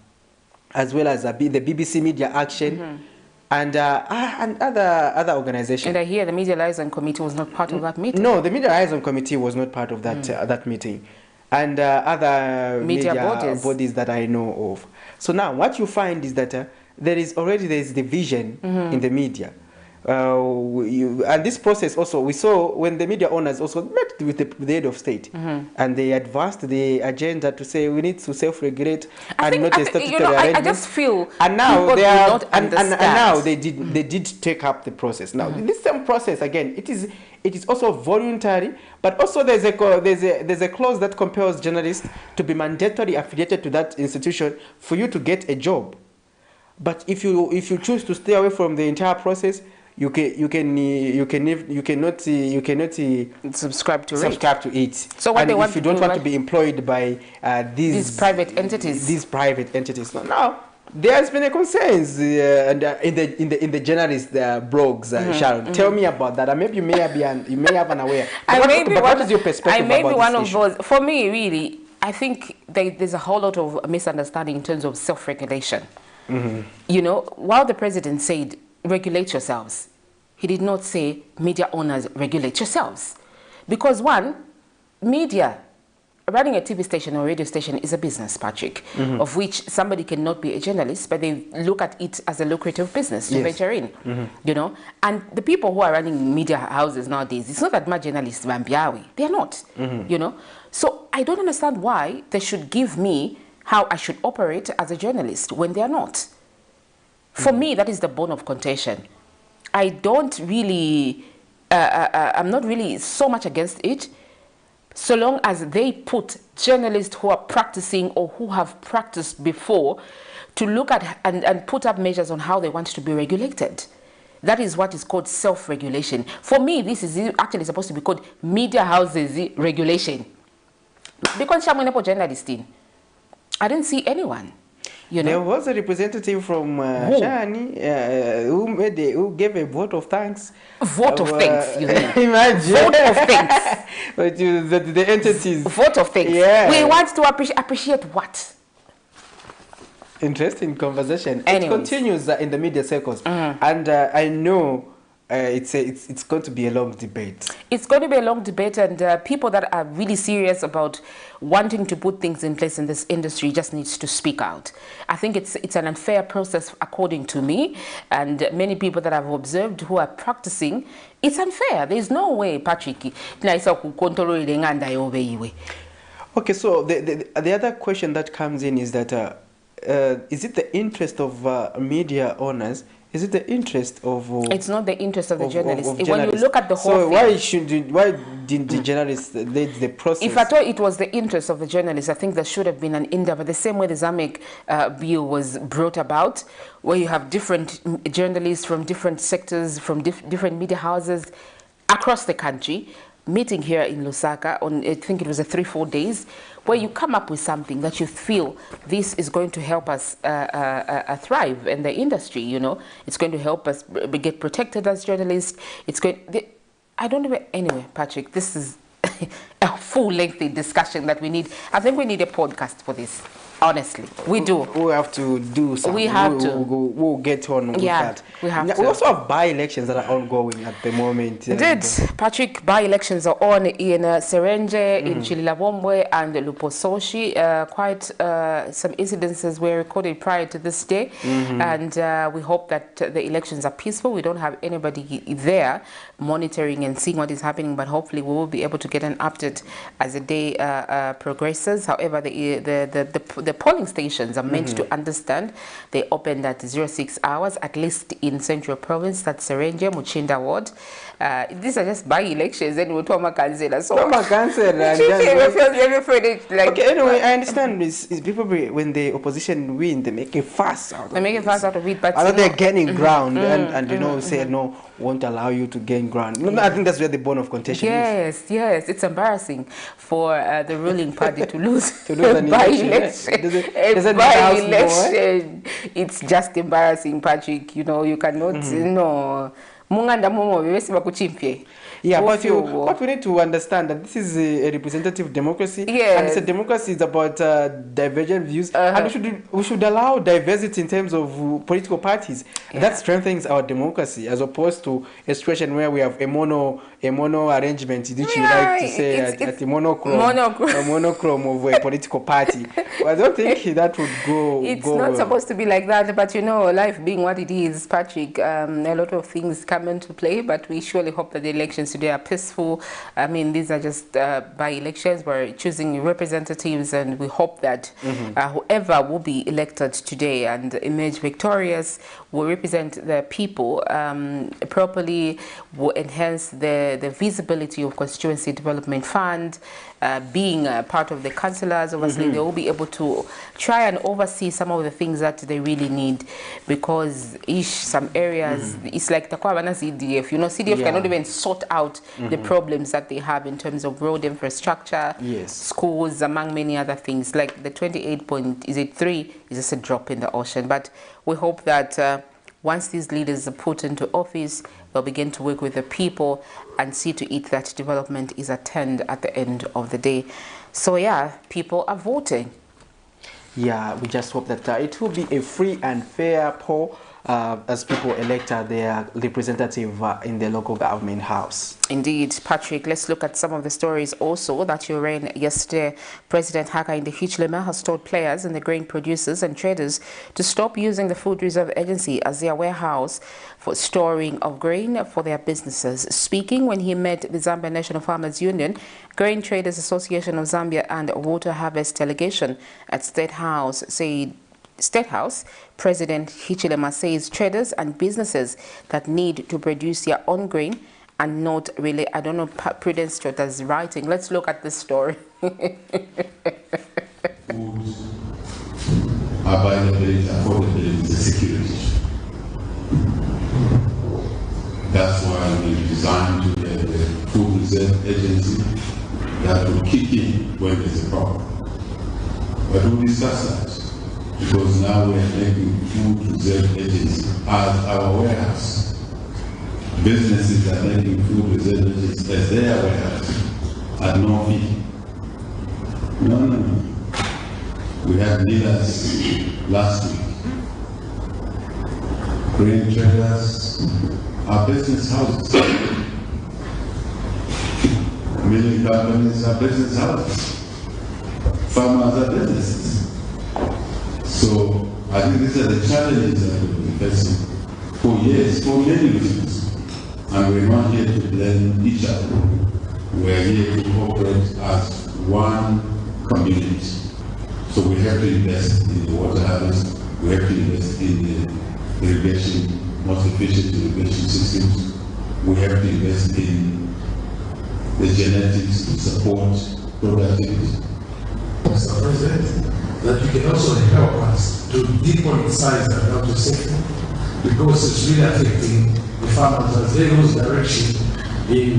BBC Media Action. And other organizations. And I hear the Media Liaison Committee was not part of that meeting. No, the Media Liaison Committee was not part of that that meeting, and other media bodies that I know of. So now, what you find is that there is division in the media. And this process also, we saw when the media owners also met with the head of state, and they advanced the agenda to say we need to self-regulate and not a statutory arrangement. I just feel, and now they are and now they did take up the process. Now this same process again, it is also voluntary, but also there's a clause that compels journalists to be mandatorily affiliated to that institution for you to get a job. But if you choose to stay away from the entire process, you cannot subscribe to it. So what and they want if you don't want to be employed by these private entities. Now there's been a concerns in the journalist blogs. Sharon, tell me about that. Maybe you may have an aware. What is your perspective? I may be one of issue? those. For me, really, I think there's a whole lot of misunderstanding in terms of self-regulation. You know, while the president said regulate yourselves, he did not say media owners regulate yourselves, because one, media. Running a TV station or radio station is a business, Patrick, of which somebody cannot be a journalist, but they look at it as a lucrative business to venture in, you know. And the people who are running media houses nowadays, it's not that much journalists, they are not, you know. So I don't understand why they should give me how I should operate as a journalist when they are not. For me, that is the bone of contention. I don't really, I'm not really so much against it, so long as they put journalists who are practicing or who have practiced before to look at and put up measures on how they want to be regulated. That is what is called self-regulation. For me, this is actually supposed to be called media houses regulation. Because journalisting, I didn't see anyone. You know? There was a representative from Shani who gave a vote of thanks. Vote of thanks, you mean? Imagine. Vote of thanks. But the entities. Vote of thanks. Yeah. We want to appreciate what? Interesting conversation. Anyways. It continues in the media circles. And I know it's going to be a long debate. It's going to be a long debate, and people that are really serious about wanting to put things in place in this industry just needs to speak out. I think it's an unfair process according to me, and many people that I've observed who are practicing, it's unfair. There's no way, Patrick. Okay, so the other question that comes in is that is it the interest of media owners? Is it the interest of? It's not the interest of the journalists. When you look at the whole thing. Why didn't the journalists lead the process? If at all it was the interest of the journalists, I think there should have been an endeavor. The same way the Zamek bill was brought about, where you have different journalists from different sectors, from different media houses across the country, meeting here in Lusaka on, I think it was 3-4 days, where you come up with something that you feel this is going to help us thrive in the industry, you know. It's going to help us get protected as journalists. It's going, I don't know, anyway, Patrick, this is a full lengthy discussion that we need. I think we need a podcast for this. Honestly, we do. We have to do something. We have to. We'll get on with that. We have to. We also have by-elections that are ongoing at the moment. Indeed, Patrick, by-elections are on in Serenje, in Chililabombwe and Lupososhi. Quite some incidences were recorded prior to this day, and we hope that the elections are peaceful. We don't have anybody there monitoring and seeing what is happening, but hopefully we will be able to get an update as the day progresses. However, the polling stations are meant to understand. They opened at 06 hours, at least in Central Province, that's Serenje, Muchinda Ward. These are just by-elections, and we'll talk about Kansela. So, okay, anyway, I understand is people, when the opposition win, they make a fuss out of it. They make a fuss out of it, but they're gaining ground, and you know, say no, won't allow you to gain ground. No, I think that's where the bone of contention is. Yes, it's embarrassing for the ruling party to lose an by-election. By-election, it's just embarrassing, Patrick. You know, you cannot, yeah, but we need to understand that this is a representative democracy, and it's a democracy is about divergent views, and we should allow diversity in terms of political parties. That strengthens our democracy, as opposed to a situation where we have a mono arrangement, which you like to say at a monochrome of a political party. Well, I don't think that would go. It's not supposed to be like that, but you know, life being what it is, Patrick, a lot of things come into play, but we surely hope that the elections today are peaceful. I mean, these are just by-elections. We're choosing representatives, and we hope that whoever will be elected today and emerge victorious will represent the people properly, will enhance the the visibility of Constituency Development Fund, being part of the councillors, obviously they will be able to try and oversee some of the things that they really need, because some areas, it's like CDF, you know, CDF cannot even sort out the problems that they have in terms of road infrastructure, schools, among many other things. Like the 28.3 is just a drop in the ocean. But we hope that once these leaders are put into office, they'll begin to work with the people and see to it that development is attained at the end of the day. So yeah, people are voting. Yeah, we just hope that it will be a free and fair poll as people elect their representative in the local government house. Indeed, Patrick, let's look at some of the stories also that you ran yesterday. President Hakainde Hichilema has told players and the grain producers and traders to stop using the Food Reserve Agency as their warehouse for storing of grain for their businesses. Speaking when he met the Zambia National Farmers Union, Grain Traders Association of Zambia and Water Harvest Delegation at State House, President Hichilema says traders and businesses that need to produce their own grain and not really, I don't know, Prudence Chota's writing. Let's look at this story. Availability, affordability is a security issue. That's why we designed to have a Food Reserve Agency that will kick in when there's a problem. But we'll discuss that, because now we are making Food Reserve Agency as our warehouse. Businesses are making Food Reserve Agency as their warehouse at no fee. No. We had leaders last week. Grain traders are business houses. Milling companies are business houses. Farmers are businesses. So I think these are the challenges that we've been facing for years, for many reasons. And we're not here to blame each other. We're here to operate as one community. So we have to invest in the water harvest, we have to invest in the irrigation, most efficient irrigation systems, we have to invest in the genetics to support productivity. Mr. President, that you can also help us to depoliticize the agriculture sector, because it's really affecting the farmers as they lose direction in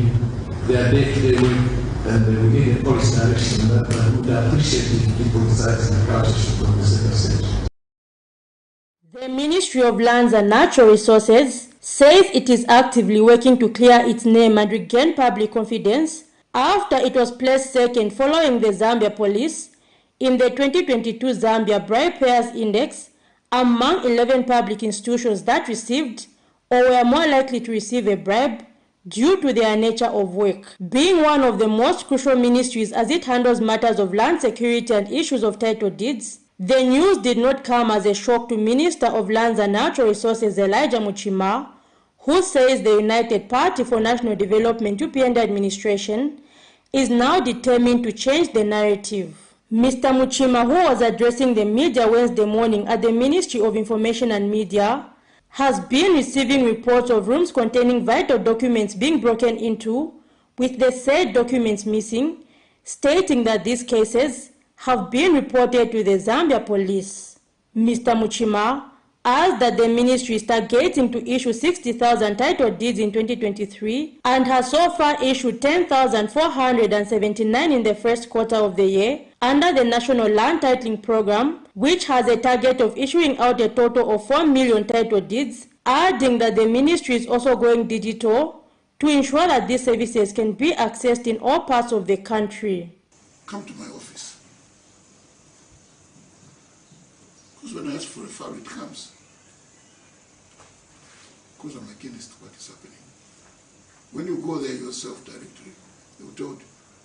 their day-to-day work, and we need a policy direction that would appreciate if depoliticizing agriculture from the sector stage. The Ministry of Lands and Natural Resources says it is actively working to clear its name and regain public confidence after it was placed second following the Zambia Police in the 2022 Zambia Bribe Payers Index among 11 public institutions that received or were more likely to receive a bribe due to their nature of work. Being one of the most crucial ministries as it handles matters of land security and issues of title deeds, the news did not come as a shock to Minister of Lands and Natural Resources Elijah Muchima, who says the United Party for National Development UPND administration is now determined to change the narrative. Mr. Muchima, who was addressing the media Wednesday morning at the Ministry of Information and Media, has been receiving reports of rooms containing vital documents being broken into, with the said documents missing, stating that these cases have been reported to the Zambia Police. Mr. Muchima asked that the ministry is targeting to issue 60,000 title deeds in 2023 and has so far issued 10,479 in the first quarter of the year under the National Land Titling Program, which has a target of issuing out a total of 4 million title deeds, adding that the ministry is also going digital to ensure that these services can be accessed in all parts of the country. Come to my office. Because when I ask for a file, it comes. Because I'm against what is happening. When you go there yourself directly, they will tell you,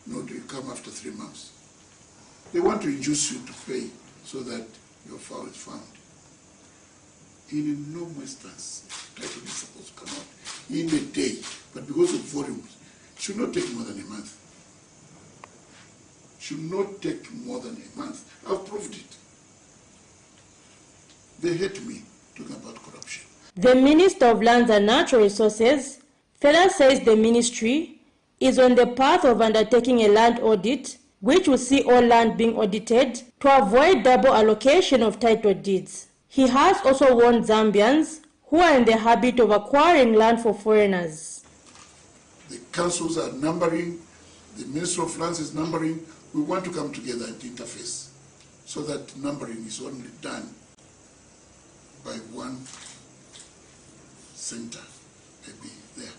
no, do you come after 3 months? They want to induce you to pay so that your file is found. In a normal instance, title is supposed to come out in a day, but because of volumes, it should not take more than a month. It should not take more than a month. I've proved it. They hate me talking about corruption. The Minister of Lands and Natural Resources Further says the ministry is on the path of undertaking a land audit, which will see all land being audited to avoid double allocation of title deeds. He has also warned Zambians who are in the habit of acquiring land for foreigners. The councils are numbering, the Minister of Lands is numbering. We want to come together and interface so that numbering is only done by one center, maybe there.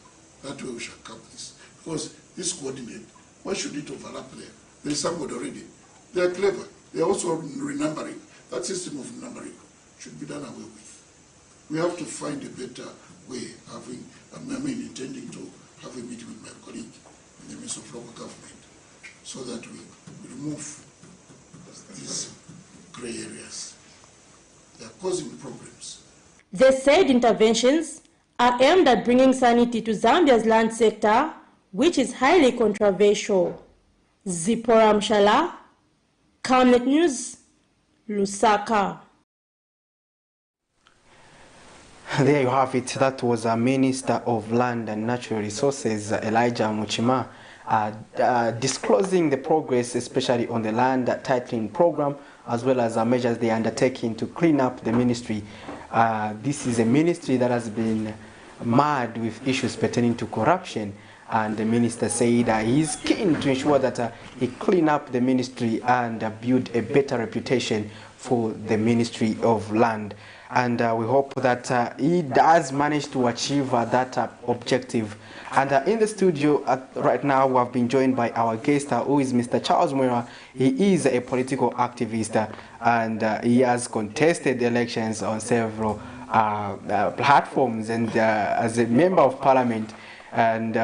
That way we shall cap this. Because this coordinate, why should it overlap there? There is somebody already. They are clever. They are also renumbering. That system of numbering should be done away with. We have to find a better way, intending to have a meeting with my colleague in the Ministry of Local Government so that we remove these grey areas. They are causing problems. The said interventions are aimed at bringing sanity to Zambia's land sector, which is highly controversial. Zipporah Mshala, Camnet News, Lusaka. There you have it. That was a Minister of Land and Natural Resources, Elijah Muchima, disclosing the progress, especially on the land titling program, as well as measures they are undertaking to clean up the ministry. This is a ministry that has been marred with issues pertaining to corruption, and the minister said he is keen to ensure that he clean up the ministry and build a better reputation for the Ministry of Land. And we hope that he does manage to achieve that objective. And in the studio right now, we have been joined by our guest, who is Mr. Charles Mwera. He is a political activist, and he has contested elections on several platforms, and as a member of parliament. And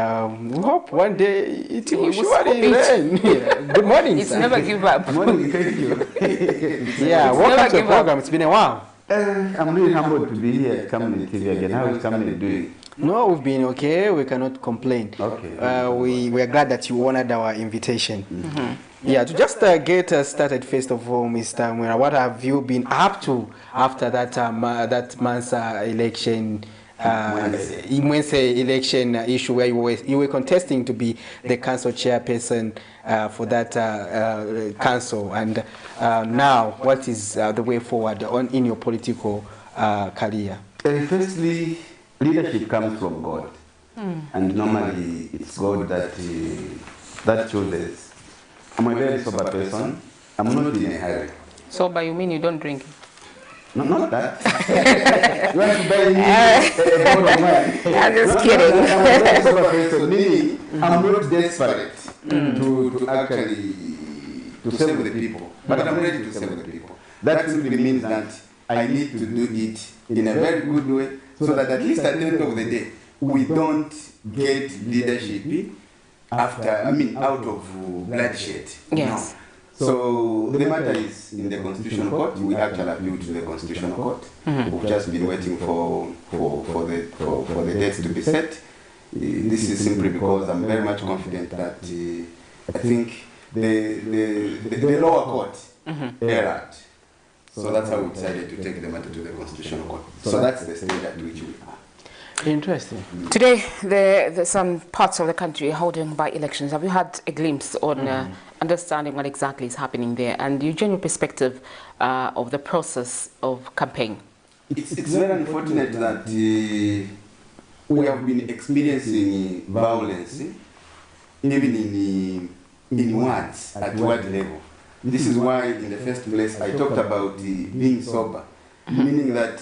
we hope one day it will surely rain. Good morning, It's sir. never give up. Good morning, thank you. Yeah, welcome to the program. It's been a while. I'm really humbled to be here at Camnet TV again. How is Camnet doing? No, we've been okay. We cannot complain. Okay. We are glad that you honored our invitation. Yeah, to just get started, first of all, Mr. Mwera, what have you been up to after that that month's election? Election issue where you were contesting to be the council chairperson for that council, and now what is the way forward in your political career? Firstly, leadership comes from God, and normally it's God that chooses. I'm a very sober person. I'm not in a hurry. Sober, you mean you don't drink? No, not that. You want to buy me a bottle of wine? I'm just kidding. I'm a very sober person, meaning I'm not desperate to actually to serve the people, but I'm ready to serve the people. That simply means that I need to do it in a very good way, so that at least at the end of the day, we don't get leadership out of bloodshed. Yes. No. So the matter is in the Constitutional Court. We actually appealed to the Constitutional Court. We've just been waiting for the dates to be set. This is simply because I'm very much confident that I think the lower court erred. So that's how we decided to take the matter to the Constitutional Court. So that's the stage at which we are. Interesting. Today, there's some parts of the country holding by elections. Have you had a glimpse on understanding what exactly is happening there, and your general perspective of the process of campaign? It's very unfortunate that we have been experiencing violence, even in words, at word level. This is why, in the first place, I talked about being sober, meaning that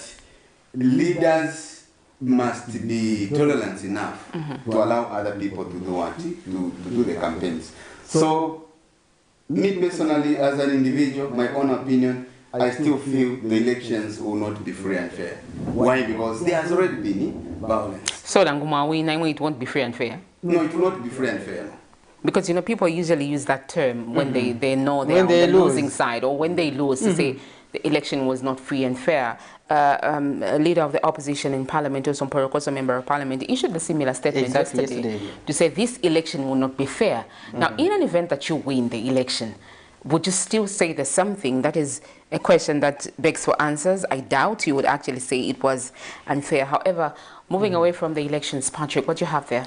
leaders must be tolerant enough to allow other people to do what? To do the campaigns. So, me personally, as an individual, my own opinion, I still feel the elections will not be free and fair. Why? Because there has already been violence. So, it won't be free and fair? No, it will not be free and fair. Because, people usually use that term when they know they're on the losing side, or when they lose, to say the election was not free and fair. A leader of the opposition in Parliament, also a member of Parliament, issued a similar statement yesterday to say this election will not be fair. Now, in an event that you win the election, would you still say there's something? That is a question that begs for answers. I doubt you would actually say it was unfair. However, moving away from the elections, Patrick, what do you have there?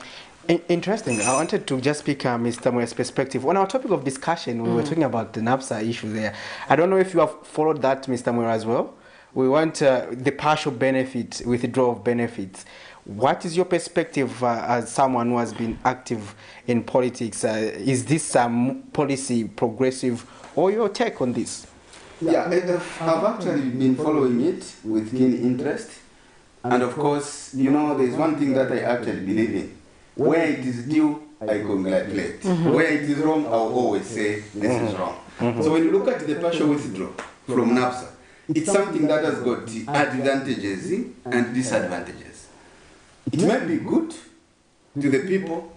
Interesting. I wanted to just pick Mr. Moya's perspective. On our topic of discussion, we were talking about the NAPSA issue there. I don't know if you have followed that, Mr. Moya, as well. We want the partial benefit, withdrawal of benefits. What is your perspective as someone who has been active in politics? Is this policy progressive, or your take on this? Yeah, I've actually been following it with keen interest. And of course, you know, there's one thing that I actually believe in. Where it is due, I congratulate. Where it is wrong, I'll always say this is wrong. So when you look at the partial withdrawal from NAPSA, it's something that has got advantages and disadvantages. It may be good to the people,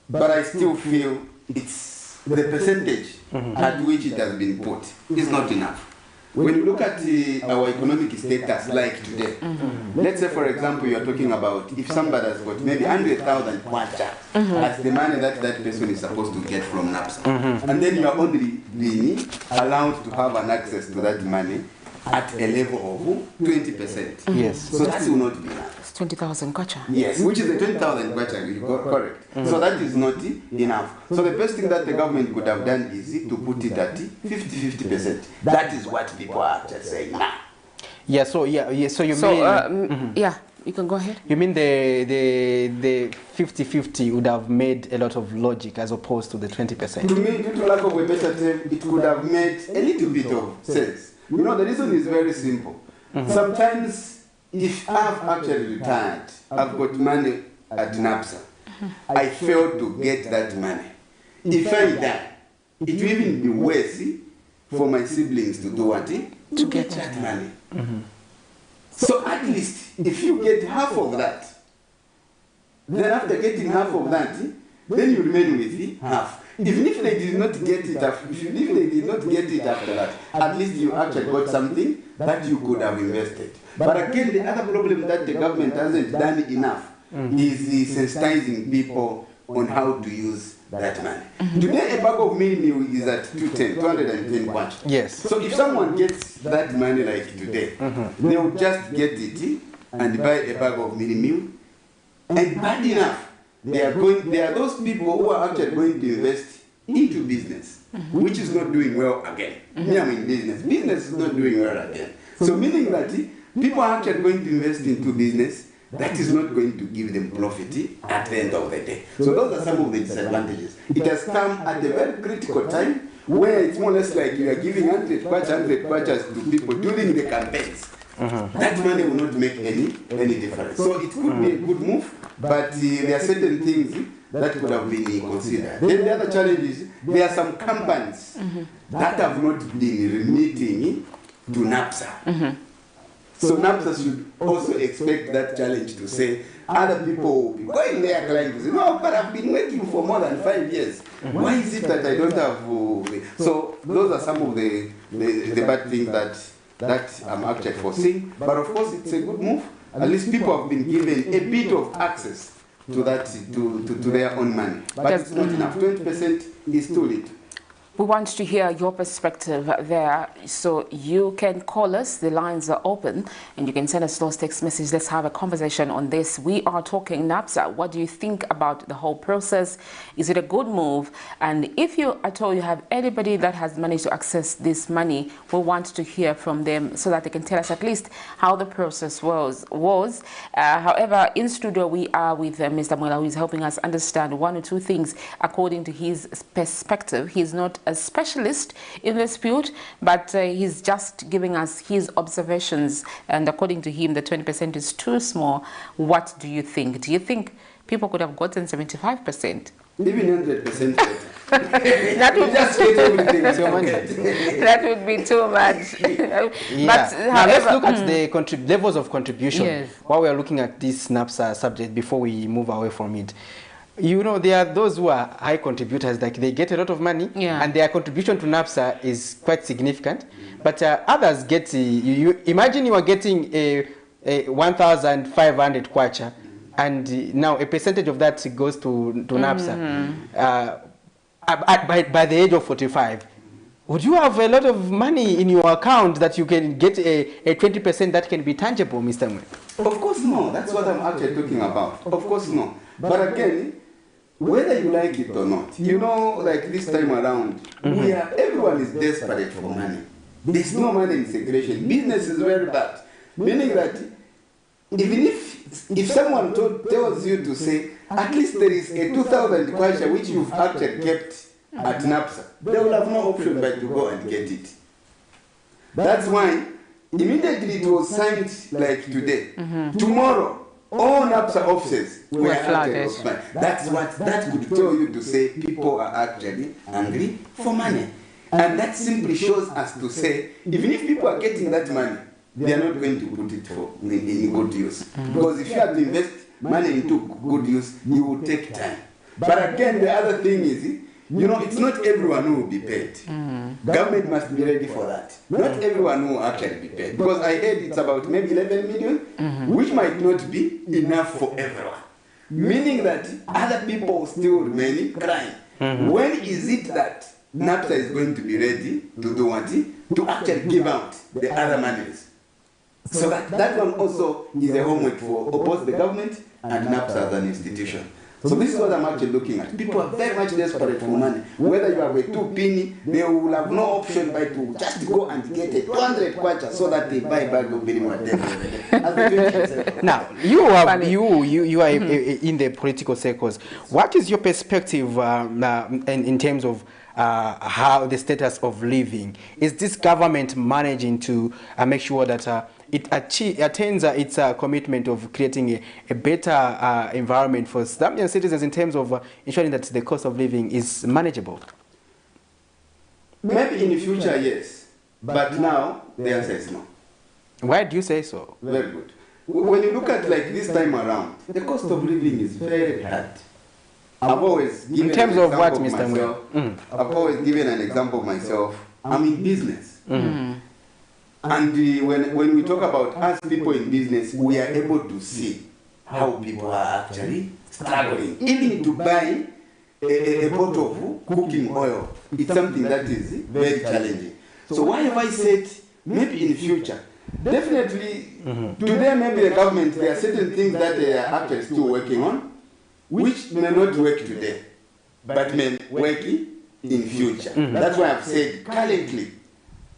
but I still feel it's the percentage at which it has been put is not enough. When you look at our economic status like today, let's say for example you are talking about if somebody has got maybe 100,000 kwacha as the money that that person is supposed to get from NAPSA, and then you are only being allowed to have an access to that money at a level of 20%. Yes. So that will not be enough. It's 20,000 kwacha. Yes, which is the 20,000 kwacha, you got correct. So that is not enough. So the best thing that the government could have done is to put it at 50-50%. That is what people are actually saying now. Yeah, so so you mean yeah, you can go ahead. You mean the 50-50 would have made a lot of logic as opposed to the 20%? To me, due to lack of a better term, it could have made a little bit of sense. You know, the reason is very simple. Sometimes, if I've actually retired, I've got money at NAPSA, I fail to get that money. If I die, it will even be worse for my siblings to do what? To get that money. So at least, if you get half of that, then after getting half of that, then you remain with half. Even if they did not get it after that, at least you actually got something that you could have invested. But again, the other problem that the government hasn't done enough is sensitizing people on how to use that money. Today, a bag of meal is at 210 kwacha. Yes. So if someone gets that money like today, they will just get it and buy a bag of meal. And bad enough, there are those people who are actually going to invest into business, which is not doing well again. Me, I'm in business. Business is not doing well again. So meaning that people are actually going to invest into business that is not going to give them profit at the end of the day. So those are some of the disadvantages. It has come at a very critical time where it's more or less like you are giving 100 kwachas to people during the campaigns. That money will not make any difference. So it could be a good move, but there are certain things that could have been considered. Then the other challenge is there are some companies that have not been remitting to NAPSA. So NAPSA should also expect that challenge to say other people will be going there trying to say, no, but I've been working for more than 5 years. Why is it that I don't have... So those are some of the bad things that I'm actually foreseeing. But of course, it's a good move. At least people have been given a bit of access to that, to their own money. But it's not enough. 20% is too little. We want to hear your perspective there, so you can call us. The lines are open, and you can send us those text messages. Let's have a conversation on this. We are talking NAPSA. What do you think about the whole process? Is it a good move? And if you at all you have anybody that has managed to access this money, we want to hear from them so that they can tell us at least how the process was. However, in studio we are with Mr. Mwela, who is helping us understand one or two things according to his perspective. He's not a specialist in this field, but he's just giving us his observations, and according to him the 20% is too small. What do you think? Do you think people could have gotten 75%? Even 100%. That would just get everything so much. That would be too much. But now let's look at the levels of contribution. Yes. While we are looking at this NAPSA subject before we move away from it. You know, there are those who are high contributors, like they get a lot of money, and their contribution to NAPSA is quite significant. But others get, you imagine you are getting a 1,500 kwacha, and now a percentage of that goes to NAPSA. By the age of 45, Would you have a lot of money in your account that you can get a 20% that can be tangible, Mr. Mwe? Of course no. That's what I'm actually talking about. Of course no. But again, whether you like it or not, you know, like this time around, everyone is desperate for money. There's no money in circulation. Business is very bad. Meaning that even if someone tells you to say, at least there is a 2,000 kwacha which you've actually kept at NAPSA, they will have no option but to go and get it. That's why immediately it was signed like today. Tomorrow, all NAPSA offices were flooded. That could tell you to say people are actually angry for money. And that simply shows us to say, even if people are getting that money, they are not going to put it in good use. Because if you have to invest money into good use, you will take time. But again, the other thing is, you know, it's not everyone who will be paid. Government must be ready for that. Not everyone will actually be paid. Because I heard it's about maybe 11 million, which might not be enough for everyone. Meaning that other people still remain crying. When is it that NAPSA is going to be ready to do what? To actually give out the other monies. So that one also is a homework for both the government and NAPSA as an institution. So this is what I'm actually looking at. People are very much desperate for money. Whether you have a 2 penny, they will have no option but to just go and get a 200 kwacha so that they buy bag of minimum whatever. Now, you are in the political circles. What is your perspective in terms of how the status of living? Is this government managing to make sure that it attains its commitment of creating a better environment for Zambian citizens in terms of ensuring that the cost of living is manageable? Maybe in the future, yes. But now, the answer is no. Why do you say so? Very good. When you look at like this time around, the cost of living is very hard. I've always given in terms of what, Mr. Mwe? I've always given an example of myself. I'm in business. And when we talk about us people in business, we are able to see how people are actually struggling. Even to buy a pot of cooking oil, it's something that is very challenging. So why have I said maybe in the future? Definitely, today maybe the government, there are certain things that they are actually still working on, which may not work today, but may work in future. That's why I've said currently,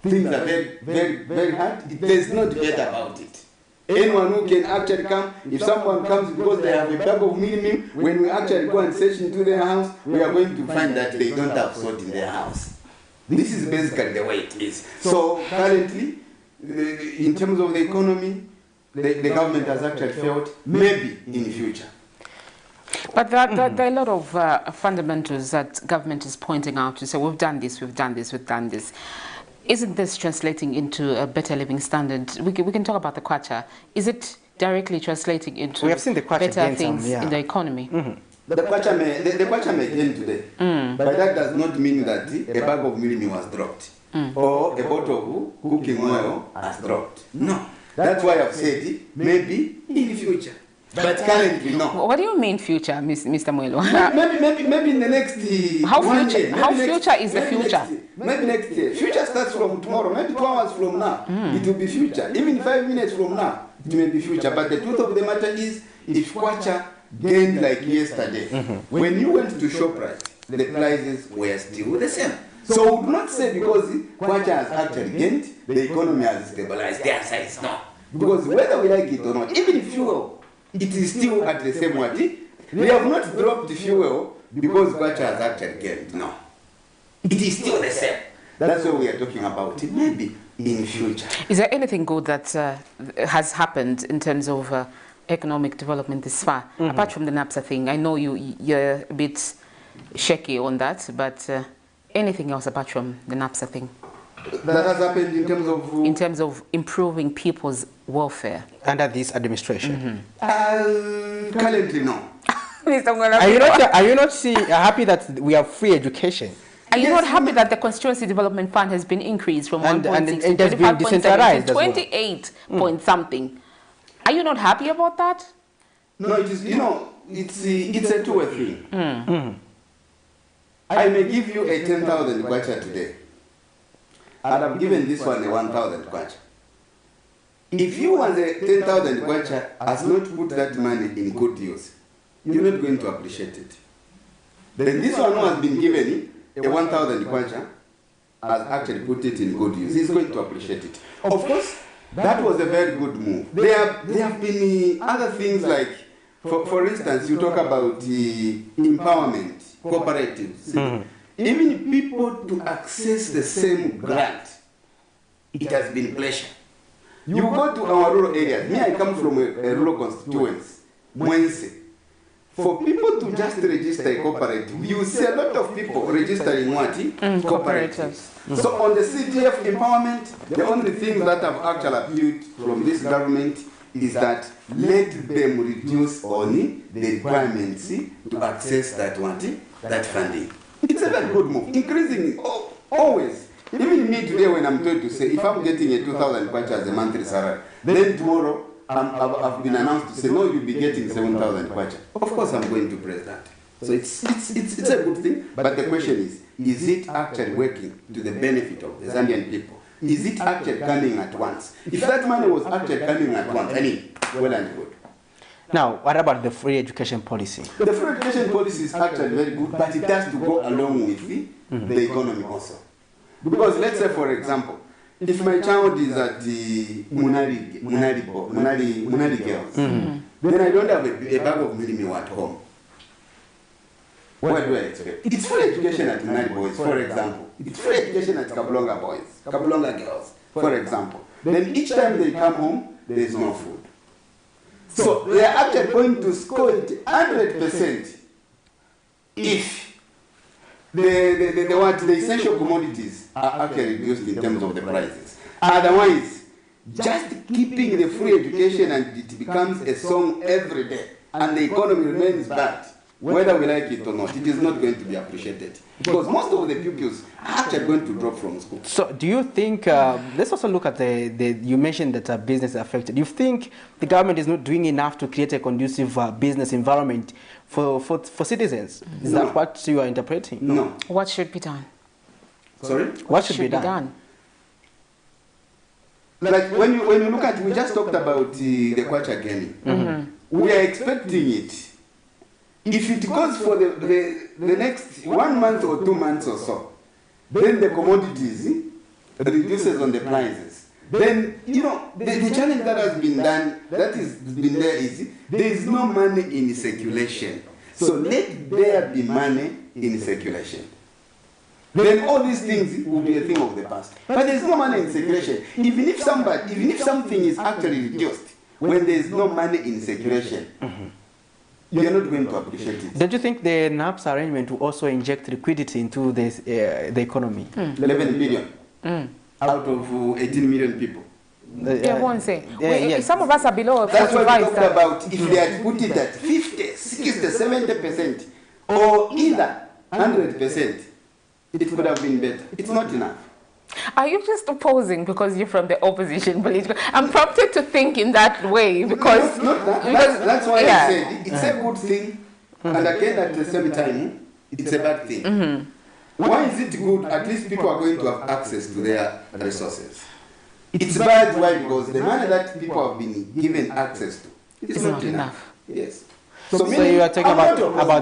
things are very, very, very hard. There's no debate about it. Anyone who can actually come, if someone comes because they have a bag of minimum, when we actually go and search into their house, we are going to find that they don't have salt in their house. This is basically the way it is. So currently, in terms of the economy, the government has actually failed, maybe in the future. But there are a lot of fundamentals that government is pointing out to say, we've done this, we've done this, we've done this. Isn't this translating into a better living standard? We can talk about the kwacha. Is it directly translating into better things in the economy? The kwacha may gain today, but that does not mean that a bag of milling was dropped or a bottle of cooking oil has dropped. No. That's why I've said maybe in the future. But currently, no. What do you mean future, Mr. Mwelo? Maybe in the next How future is the future? Maybe next year. Future starts from tomorrow. Maybe 2 hours from now, it will be future. Even 5 minutes from now, it may be future. But the truth of the matter is, if kwacha gained like yesterday, when you went to ShopRite, the prices were still the same. So we would not say because kwacha has actually gained, the economy has stabilized. The answer is no. Because whether we like it or not, even fuel, it is still at the same rate. We have not dropped the fuel because kwacha has actually gained. No. It is still the same. That's what we are talking about. Maybe in future. Is there anything good that has happened in terms of economic development this far, apart from the NAPSA thing? I know you're a bit shaky on that, but anything else apart from the NAPSA thing? That has happened in terms of... In terms of improving people's welfare. Under this administration? Currently, no. Are you not happy that we have free education? Are you not happy that the Constituency Development Fund has been increased from 1.6 to 25.7 to 28 point something? Are you not happy about that? No, it is, it's a two-way thing. I may give you a 10,000 kwacha today. I'd have given this one a 1,000 kwacha. If you want a 10,000 kwacha has not put that money in good use, you're not going to appreciate it. Then this one who has been given a 1,000 kwacha has actually put it in good use. He's going to appreciate it. Of course, that was a very good move. There have been other things like, for instance, you talk about empowerment, cooperatives. Even people to access the same grant, it has been pleasure. You go to our rural areas. Me, I come from a rural constituency, Mwense. For people to just register a cooperative, you see a lot of people registering what? Cooperatives. So on the CGF empowerment, the only thing that I've actually appealed from this government is that let them reduce only the requirements to access that that funding. It's a very good move, increasing always. Even me today when I'm told to say, if I'm getting a 2,000 kwacha as a monthly salary, then tomorrow I've been announced to say, no, you'll be getting 7,000 kwacha. Of course I'm going to praise that. So it's a good thing, but the question is it actually working to the benefit of the Zambian people? Is it actually coming at once? If that money was actually coming at once, I mean, well and good. Now, what about the free education policy? The free education policy is actually very good, but it has to go along with the economy also. Because let's say, for example, if my child is at the Munari girls, then I don't have a bag of millimil at home. What do I expect? It's free education at Munari boys, for example. It's free education at Kabulonga boys, Kabulonga girls, for example. Then each time they come home, there is no food. So they are actually going to score it 100% if the essential commodities are actually reduced in terms of the prices. Otherwise, just keeping the free education and it becomes a song every day and the economy remains bad, whether we like it or not, it is not going to be appreciated. Because most of the pupils are actually going to drop from school. So do you think, let's also look at you mentioned that business is affected. Do you think the government is not doing enough to create a conducive business environment for citizens? Is that what you are interpreting? No. What should be done? Sorry? What should be done? Like when you look at, we just talked about the kwacha gaming. We are expecting it. If it goes for the next 1 month or 2 months or so, then the commodities reduces on the prices. Then, you know, the challenge that has been done, that has been there is, there is no money in circulation. So let there be money in circulation. Then all these things will be a thing of the past. But there is no money in circulation. Even if something is actually reduced, when there is no money in circulation, you're not going to appreciate it. Don't you think the NAPSA arrangement will also inject liquidity into this, the economy? 11 billion out of 18 million people. Won't say. Some of us are below 45. That's what we talked about. If they had put it at 50, 60, 70%, or either 100%, it could have been better. It's not enough. Are you just opposing because you're from the opposition political? I'm prompted to think in that way because... That's why I said it's a good thing, and again at the same time, it's a bad thing. Why is it good? At least people are going to have access to their resources. It's bad, why? Because the money that people have been given access to is not enough. Yes. So you are talking about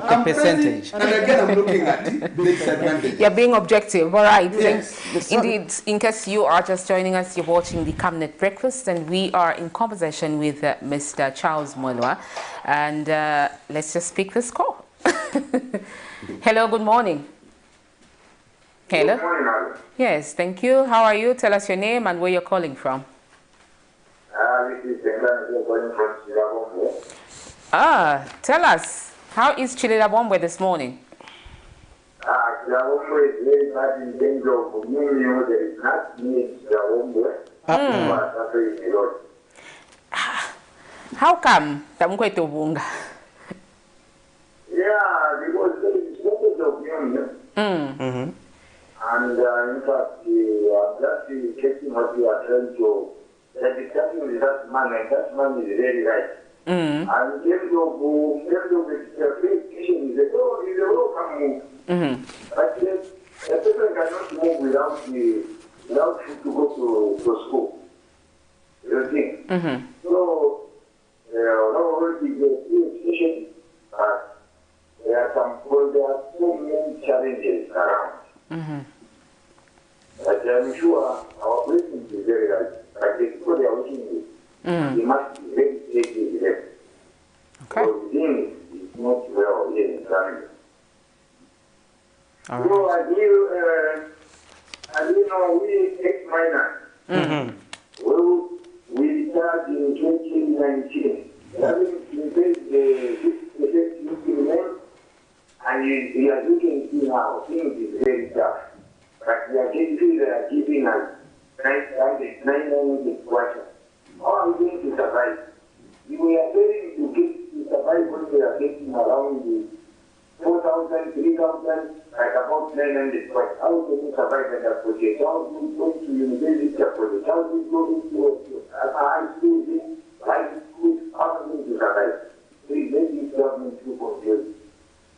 the percentage. And again, I'm looking at the disadvantage. You're being objective, all right. Yes. Indeed, in case you are just joining us, you're watching the Camnet Breakfast, and we are in conversation with Mr. Charles Mwelwa. And let's just pick this call. Hello, good morning. Hello. Good morning, Madam. Yes, thank you. How are you? Tell us your name and where you're calling from. This is Camnet calling from Chilabombe. Tell us, how is Chilabombe this morning? Chilabombe is very much in danger of communion. There is not near Chilabombe. How come Tamkweto Bunga? Yeah, because there is shortage of union. And in fact, I'm just catching what you are trying to. The discussion with that man, and that man is very right. And in terms of the education, is a welcome move. But a person cannot move without without food to go to school. You think? So, not only the education, but there are so many challenges around. But I'm sure our president is very right. Like the people they are working with, they must be very careful with them. Okay. So things is not well here in Zambia. So I do know we ex-miners. We started in 2019. Having increased the implement, and we are looking to see how things is very tough. But we are giving us 900 questions. How are we going to survive? We are failing to survive when we are getting around the 4,000, 3,000, like about 900 questions. How can we survive at that project? How do we go to university project? How do we go to high school, high school? How are we going to survive? Please let this government to confuse.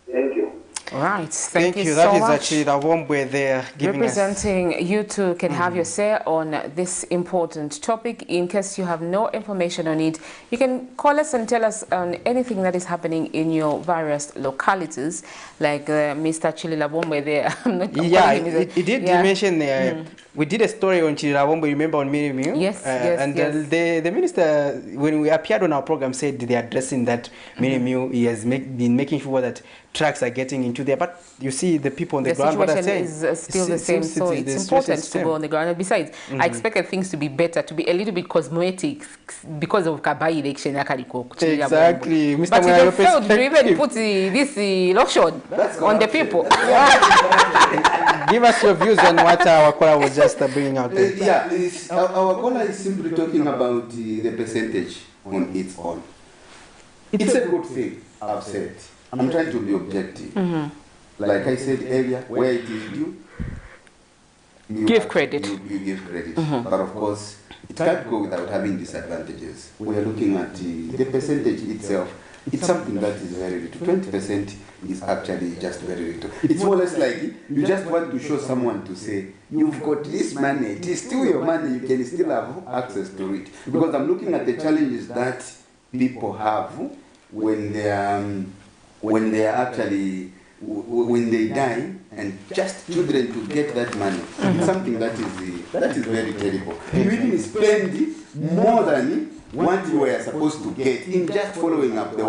Thank you. All right, thank you so That is much. actually the Wombwe there giving representing you two can have your say on this important topic. In case you have no information on it, you can call us and tell us on anything that is happening in your various localities, like Mr. Chilila Wombwe there. I'm not he did mention there. We did a story on Chilila Wombwe, remember, on Mirimu? Yes, the minister, when we appeared on our program, said they're addressing that Mirimu. He has been making sure that trucks are getting into there, but you see the people on the ground. The situation is still the same, so it's important to go on the ground. And besides, I expected things to be better, to be a little bit cosmetic because of Kabai election. Exactly, Mr. But they failed to even put this lotion on the people. Give us your views on what our caller was just bringing out there. Our caller is simply talking about the percentage on its own. It's a good thing, I've said. I'm trying to be objective. Like I said earlier, where it is due, you give credit. You give credit. But of course, it can't go without having disadvantages. We are looking at the percentage itself. It's something that is very little. 20% is actually just very little. It's more or less like you just want to show someone to say, you've got this money, it is still your money, you can still have access to it. Because I'm looking at the challenges that people have when they die, and just children to get that money. It's something that is very terrible. You even spend more than what you were supposed to get in just following up the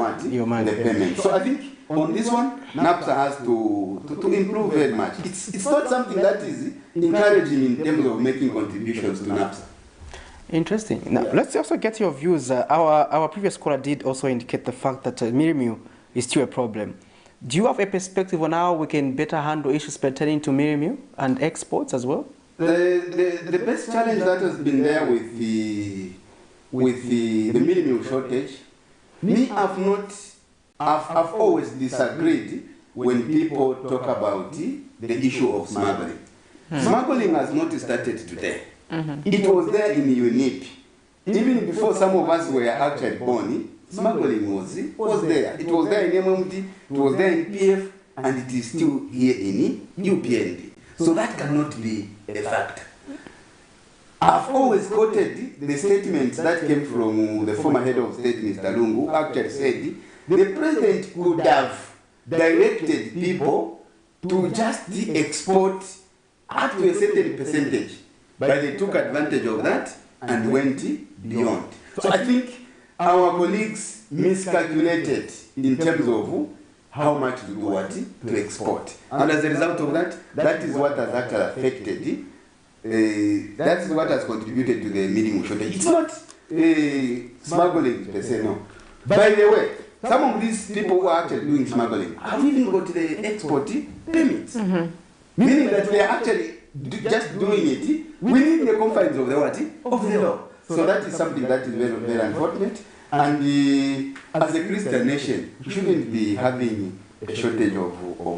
payment. So I think on this one, NAPSA has to improve very much. It's not something that is encouraging in terms of making contributions to NAPSA. Interesting. Now, let's also get your views. Our previous caller did also indicate the fact that Mirimu is still a problem. Do you have a perspective on how we can better handle issues pertaining to Mirimu and exports as well? The best challenge that has been there with the Mirimu shortage, I've always disagreed when people talk about the issue of smuggling. Smuggling has not started today. It was there in UNIP. Even before some of us were actually born, smuggling was there. It was there in MMD, it was there in PF, and it is still here in UPND. So that cannot be a factor. I've always quoted the statements that came from the former head of state, Mr. Lungu, who actually said the president could have directed people to just export up to a certain percentage, but they took advantage of that and went beyond. So I think our colleagues miscalculated in terms of how much to do what to export. And as a result of that, that is what has actually affected, that is what has contributed to the Mirimu shortage. It's not smuggling per se, no. By the way, some of these people who are actually doing smuggling have even got the export permits, meaning that they are actually just doing it within the confines of the what? Of the law. So that is something that is very, very unfortunate. And as a Christian nation, we shouldn't be having a shortage of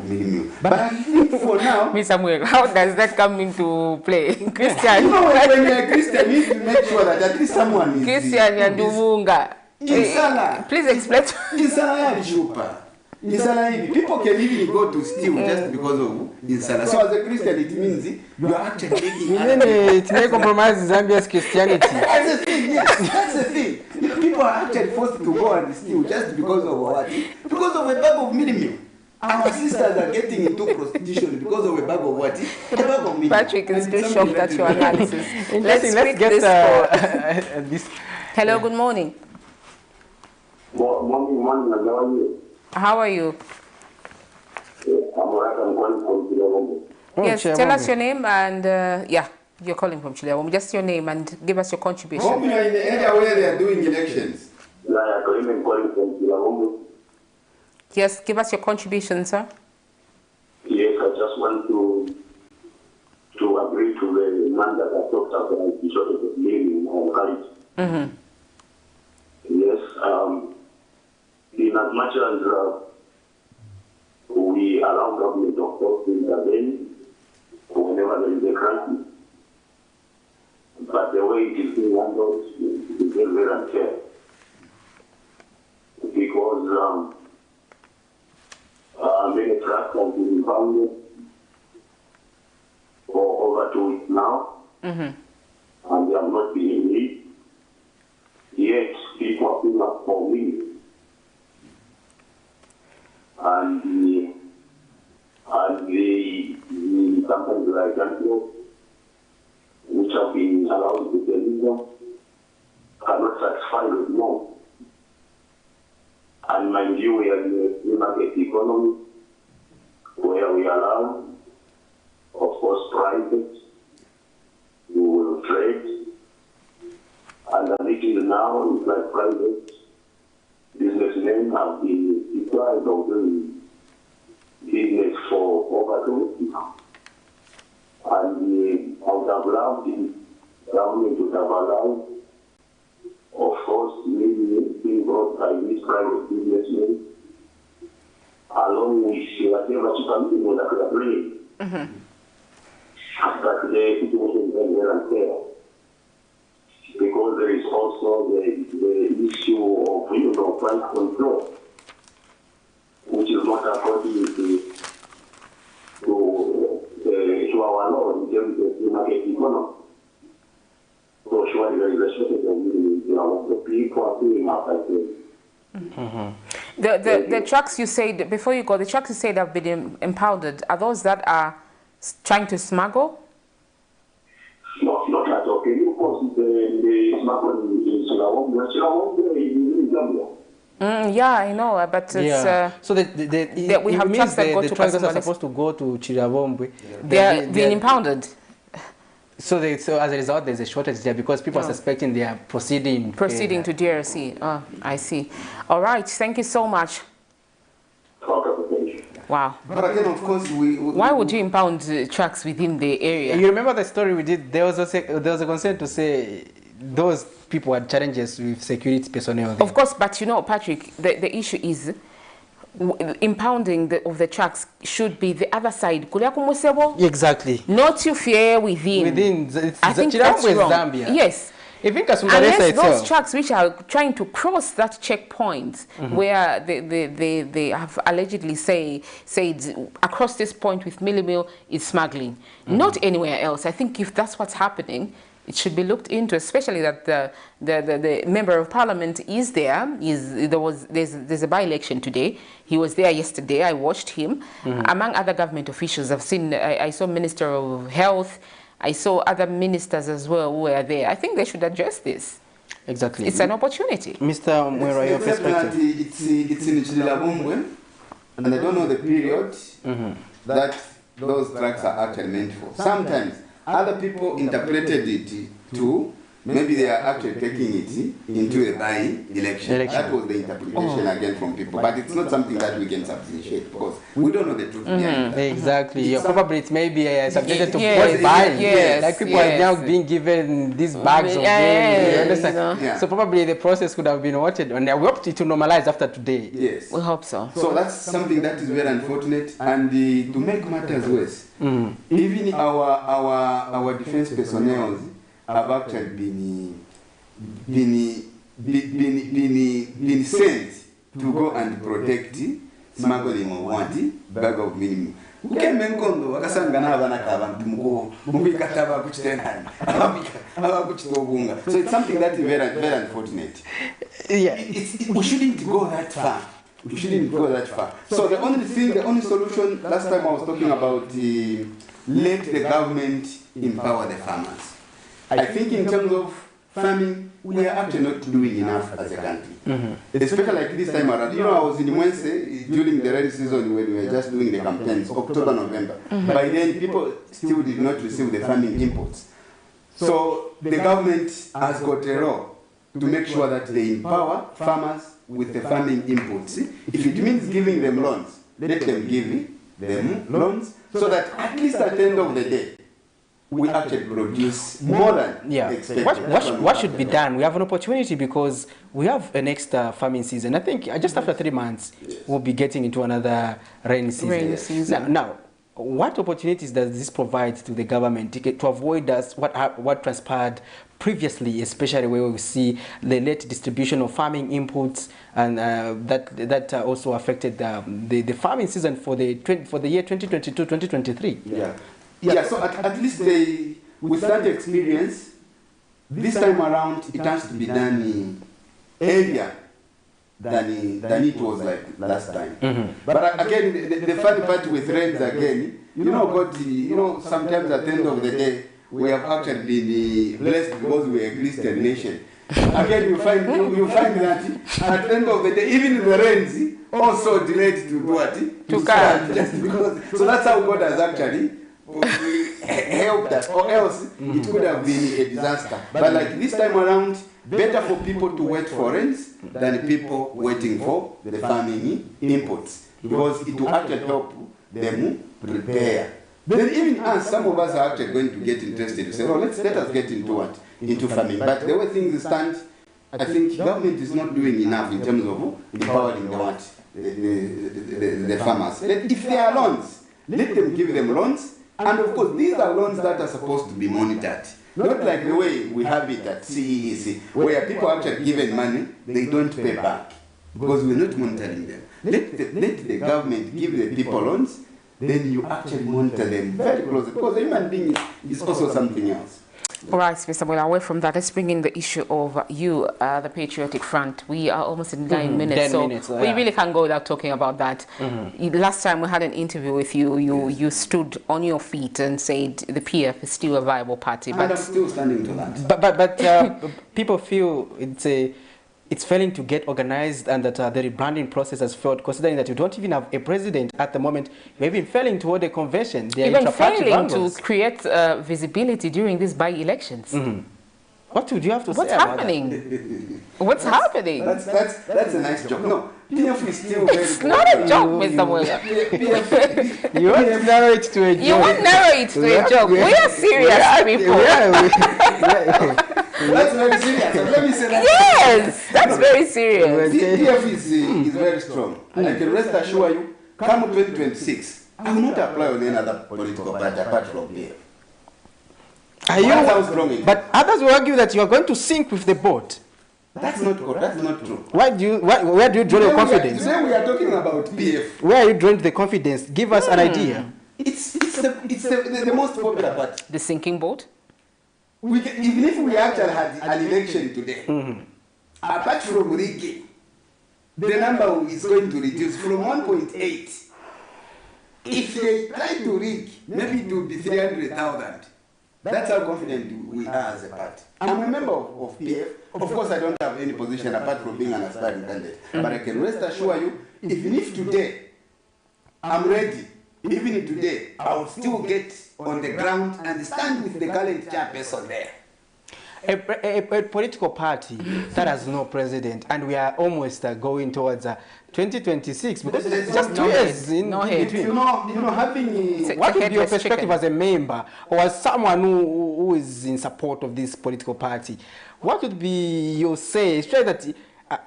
Mirimu. But I think for now, Ms. Samuel, how does that come into play? Christian. You know, when you're a Christian, you need to make sure that at least someone is Christian Yanduvunga. Insala. Please explain. Insala ya chupa. insala hivi. People can even go to steal just because of insala. So as a Christian, it means you are actually making. It may compromise Zambia's Christianity. That's the thing. Yes, that's the thing. People are actually forced to go and steal just because of what? Because of a bag of meal. Our sisters are getting into prostitution because of a bag of what? A bag of meal. Patrick is still shocked at your analysis. Let's get this. Hello, good morning. Morning. How are you? I'm calling from Chilewombe. Yes, tell us your name and yeah, you're calling from Chilewombe. Just your name and give us your contribution. Hope you are in the area where they are doing elections. I'm calling from Chilewombe. Yes, give us your contribution, sir. Yes, I just want to agree to the man that I talked about the shortage of living and courage. Yes, in as much as we allow government, of course, to intervene whenever there is a crisis, but the way it is being handled is very, very unfair. Because many trucks have been impounded for over 2 weeks now, and they have not been in need. Yet people are paying up for millions. And the companies like Camnet, which have been allowed to deliver, are not satisfied with more. And mind you, we are in a free market economy where we allow, of course, private to trade. And as it is now, it's like private businessmen have been deprived of doing business for over 2 weeks now. And I would have loved the government would have allowed, of course, maybe being brought by these private businessmen, along with whatever supervision that they are bringing. But the situation is very unfair. Because there is also the issue of price control, which is not according to our law in terms of the market economy. So surely there is a shortage of the people are paying up, I think. The trucks you said, before you go, the trucks you said have been impounded, are those that are trying to smuggle? Not at all. Can you post the smuggling in Chilewombe in Zambia? Yeah, I know, but it's... so we have trucks that go to trucks that are supposed to go to Chilewombe. They're being impounded. So as a result, there's a shortage there because people are suspecting they are proceeding to DRC. Oh, I see. All right, thank you so much. Wow. But again, of course, why would you impound trucks within the area? You remember the story we did? There was a concern to say those people had challenges with security personnel there. Of course, but you know, Patrick, the issue is impounding of the trucks should be the other side. Exactly. Not you fear within. I think that's wrong. Zambia. Yes. Unless those trucks which are trying to cross that checkpoint where they have allegedly said across this point with millimil is smuggling, not anywhere else. I think if that's what's happening, it should be looked into, especially that the member of parliament is there. There's a by-election today. He was there yesterday. I watched him. Among other government officials, I saw Minister of Health. I saw other ministers as well who were there. I think they should address this. Exactly. It's an opportunity. Mr. Mwera, your perspective. It's in Chilewombe, and I don't know the period that those drugs are actually meant for. Sometimes other people interpreted it to maybe they are actually taking it into a by-election. That was the interpretation again from people. But it's not something that we can substantiate because we don't know the truth behind that. Exactly. Probably it may be subjected to buying. Like people are now being given these bags of them. So probably the process could have been watched, and we hope it to normalize after today. Yes. We hope so. So that's something that is very unfortunate. And to make matters worse, even our defense personnel have actually been sent to go and protect smuggling of what? Bag of minimum. Ukemmenkondo wakasangana abanaka abantu mukikataba kuchitenani abakuchitobunga. So it's something that is very unfortunate. Yeah, we shouldn't go that far. We shouldn't go that far. So the only solution, last time I was talking about let the government empower the farmers. I think in terms of farming, we are actually not doing enough as a country. Especially like this time around. You know, I was in Mwense during the rainy season when we were just doing the campaigns, October, November. By then, people still did not receive the farming inputs. So the government has got a role to make sure that they empower farmers with the farming inputs. If it means giving them loans, let them give them loans so that at least at the end of the day, we actually produce more than expected. What should be done? We have an opportunity because we have a next farming season. I think just after 3 months, we'll be getting into another rainy season. Now, what opportunities does this provide to the government to avoid what transpired previously, especially where we see the late distribution of farming inputs and that also affected the farming season for the year 2022-2023? Yeah, so at least with that experience, this time around, it has to be done earlier than it was like last time. But again, the funny part with rains again, sometimes at the end of the day, we have actually been blessed because we are a Christian nation. Again, you find that at the end of the day, even the rains also delayed to do what? To come. Just because. So that's how God has actually helped us, or else it could have been a disaster. But like this time around, better for people to wait for rains than people waiting for the farming inputs, because it will actually help them prepare. Then even us, some of us are actually going to get interested to say, oh, let us get into what? Into farming. But the way things stand, I think government is not doing enough in terms of empowering the farmers. If there are loans, let them give them loans. And of course, these are loans that are supposed to be monitored. Not like the way we have it at CEC, where people are actually given money, they don't pay back, because we're not monitoring them. Let the government give the people loans, then you actually monitor them very closely, because a human being is also something else. All right, Mr. Bola, away from that, let's bring in the issue of the Patriotic Front. We are almost in 9 minutes, so we really can't go without talking about that. Last time we had an interview with you, you stood on your feet and said the PF is still a viable party. And I'm still standing to that. But people feel it's failing to get organized, and that the rebranding process has failed, considering that you don't even have a president at the moment. You're even failing to hold a convention. Even failing to create visibility during these by-elections. What would you have to say about that? What's happening? That's a nice joke. No, PF is still very... It's not a joke, Mr. Moya. You won't narrow it to a joke. You won't narrow it to a joke. We are serious people. That's very serious. Let me say that. Yes, that's very serious. PF is very strong. And I can rest assure you, come 2026, I will not apply on any other political party apart from PF. But others will argue that you are going to sink with the boat. That's not correct. That's not true. Where do you draw your confidence? Today we are talking about PF. Where are you drawing the confidence? Give us an idea. It's the most popular party. The sinking boat? Even if we actually had an election today, apart from rigging, the number is going to reduce from 1.8. If they try to rig, maybe it will be 300,000. That's how confident we are as a party. I'm a member of PF. Of course, I don't have any position apart from being an aspiring candidate. But I can rest assure you, even if today I'm ready, even today, I will still get on the ground and stand with the current chairperson there. A political party that has no president, and we are almost going towards 2026, because it's just 2 years in between. What would be your perspective as a member or as someone who is in support of this political party? What would be your say? It's true that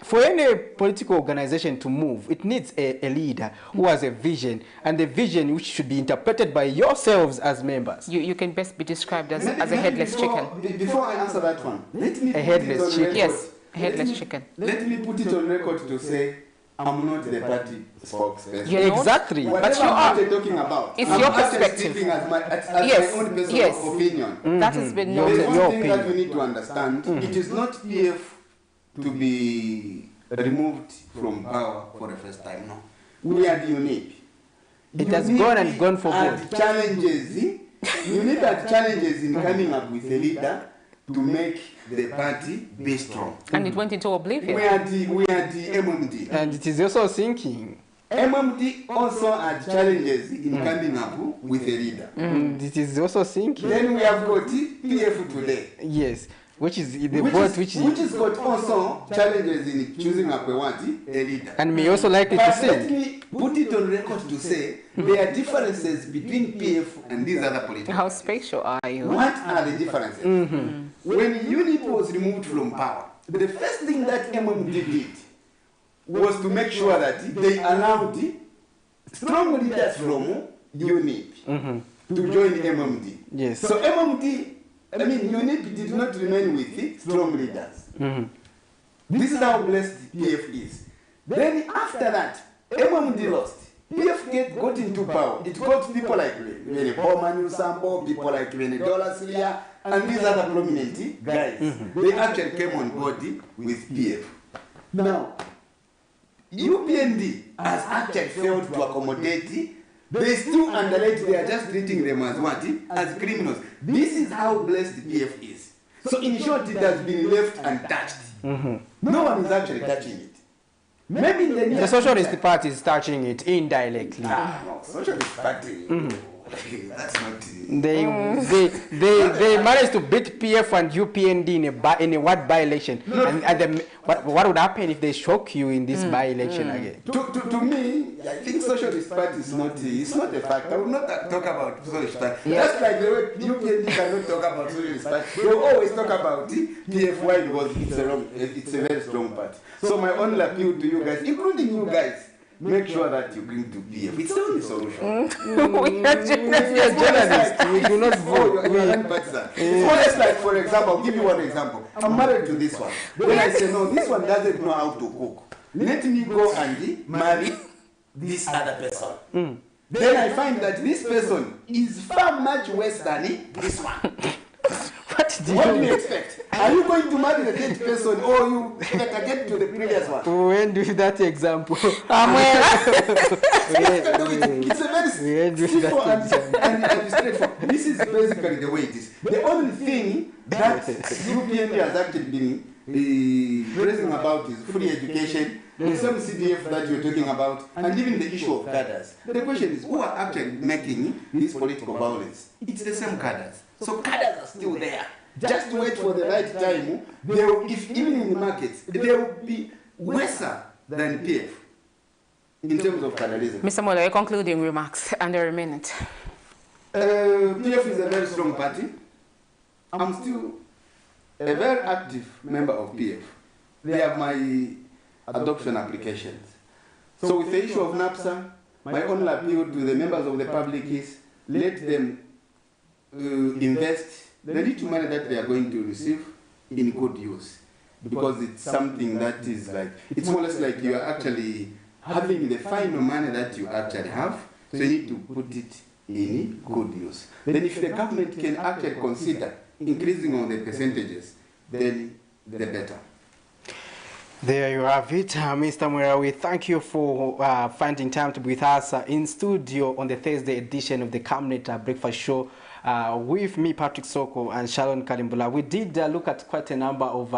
for any political organization to move, it needs a leader who has a vision, and the vision which should be interpreted by yourselves as members. You can best be described as a headless chicken. Before I answer that one, let me a headless chicken. Yes, a headless chicken. Let me put it on record to say, I'm not the party spokesperson. Exactly. Whatever I'm talking about, it's I'm your perspective. speaking as my own personal opinion. That has been noted. There's one thing that we need to understand. It is not PF to be removed from power for the first time. No. We are unique. It has gone for good. Challenges. Unique had challenges in coming up with a leader to make the party be strong. And it went into oblivion. We are the MMD. And it is also sinking. MMD also had challenges in coming up with a leader. It is also sinking. Then we have got PF today. Yes. Which is the vote which has got also challenges in choosing up a leader. And may also likely to see. Let me put it on record to say there are differences between PF and these other politics. How spatial are you? What are the differences? When UNIP was removed from power, the first thing that MMD did was to make sure that they allowed strong leaders from UNIP to join MMD. Yes. So MMD, UNIP did not remain with strong leaders. This is how blessed PF is. Then after that, MMD lost. PF got into power. It got people like Bowman Usambo, people like Dollar Syria, and these other prominent guys. They actually came on board with PF. Now, UPND has actually failed to accommodate. They still underrate. They are just treating them as what? As criminals. This is how blessed PF is. So in short, it has been left untouched. No one is actually touching it. Maybe in the near the Socialist Party is touching it indirectly. No, Socialist Party. That's not. They managed to beat PF and UPND in a what by-election? And what would happen if they shock you in this by-election again? To me, I think Socialist Party is not. It's not a fact. I will not talk about Socialist Party. Yeah. Just like the way UPND cannot talk about Socialist Party. They will always talk about PFY because it's a very strong party. So my only appeal to you guys, including you guys, make sure that you bring to PF. It's the only solution. We are journalists. We do not vote. It's always like, for example, I'll give you one example. I'm married to this one. Then I say, no, this one doesn't know how to cook. Let me go and marry this other person. Then I find that this person is far much worse than this one. What do you expect? Are you going to marry the third person or you better get to the previous one? When do that example? It's a very simple and straightforward. This is basically the way it is. The only thing that UPND has actually been praising about is free education, the same CDF that you're talking about, and even the issue of cadres. The question is, who are actually making this political violence? It's the same cadres. So cadres are still there. Just wait for the right time. They will, if even in the markets, they will be worse than PF in terms of cadreism. Mr. Mola, concluding remarks under a minute. PF is a very strong party. I'm still a very active member of PF. They have my adoption applications. So with the issue of NAPSA, my only appeal to the members of the public is let them invest the little money that they are going to receive in good use, because it's something that is like, it's more or less like you are actually having the final money that you actually have, so you need to put it in good use. Then if the government can actually consider increasing on the percentages, then the better. There you have it, Mr. Mwera. We thank you for finding time to be with us in studio on the Thursday edition of the Camnet Breakfast Show. With me, Patrick Soko, and Sharon Kalimbula. We did look at quite a number of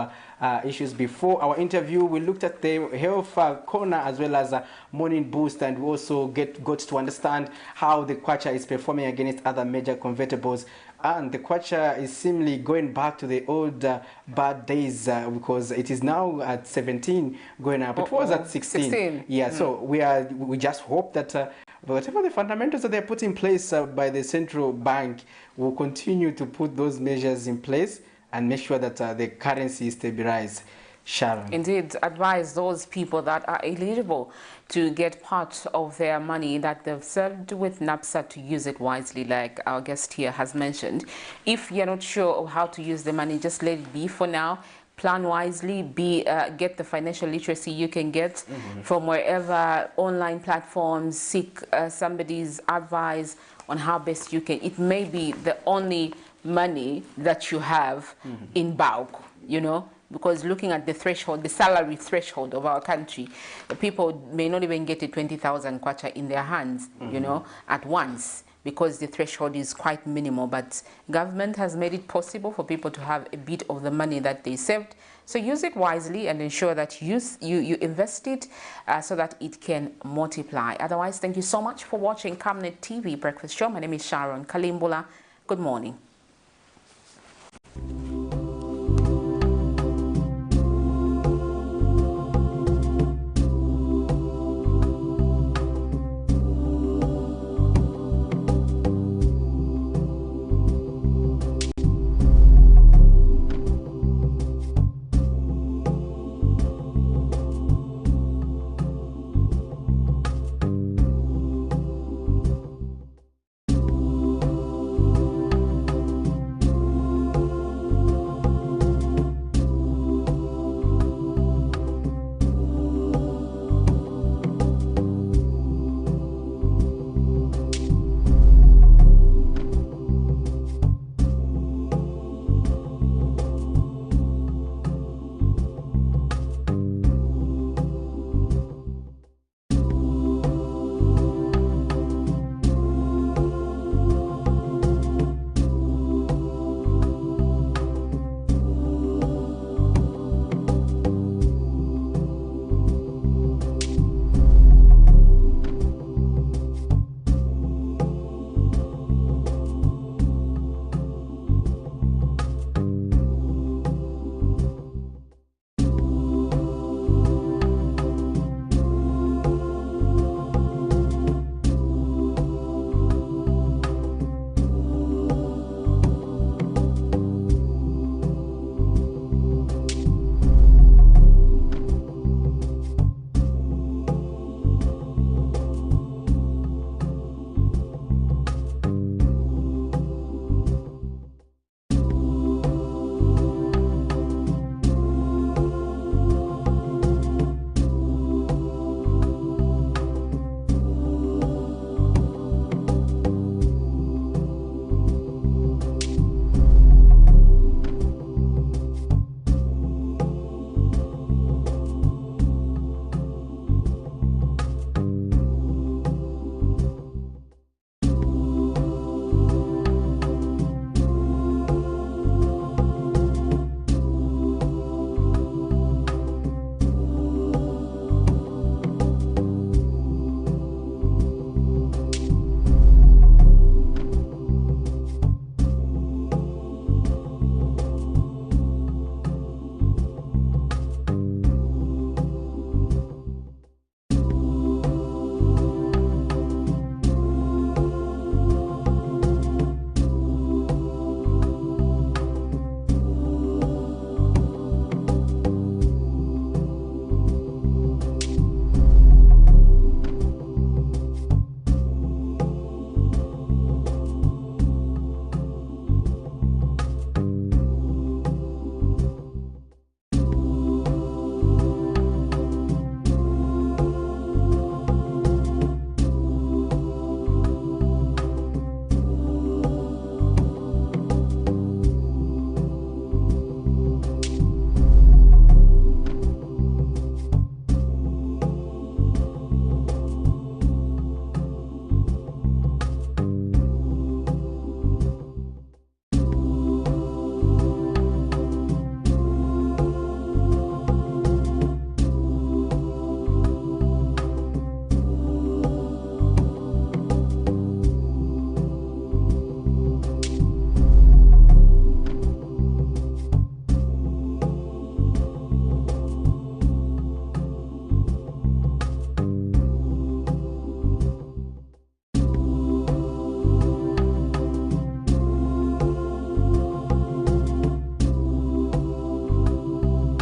issues before our interview. We looked at the health corner as well as morning boost, and we also got to understand how the Kwacha is performing against other major convertibles. And the Kwacha is seemingly going back to the old bad days because it is now at 17 going up. It was at 16. Yeah, so we just hope that whatever the fundamentals that they're put in place by the central bank will continue to put those measures in place and make sure that the currency is stabilized. Sharon. Indeed, advise those people that are eligible to get part of their money that they've served with NAPSA to use it wisely, like our guest here has mentioned. If you're not sure of how to use the money, just let it be for now. plan wisely, get the financial literacy you can get from wherever, online platforms, seek somebody's advice on how best you can. It may be the only money that you have in bulk, you know, because looking at the threshold, the salary threshold of our country, the people may not even get a 20,000 kwacha in their hands, you know, at once, because the threshold is quite minimal. But government has made it possible for people to have a bit of the money that they saved. So use it wisely and ensure that you invest it so that it can multiply. Otherwise, thank you so much for watching Camnet TV Breakfast Show. My name is Sharon Kalimbula. Good morning.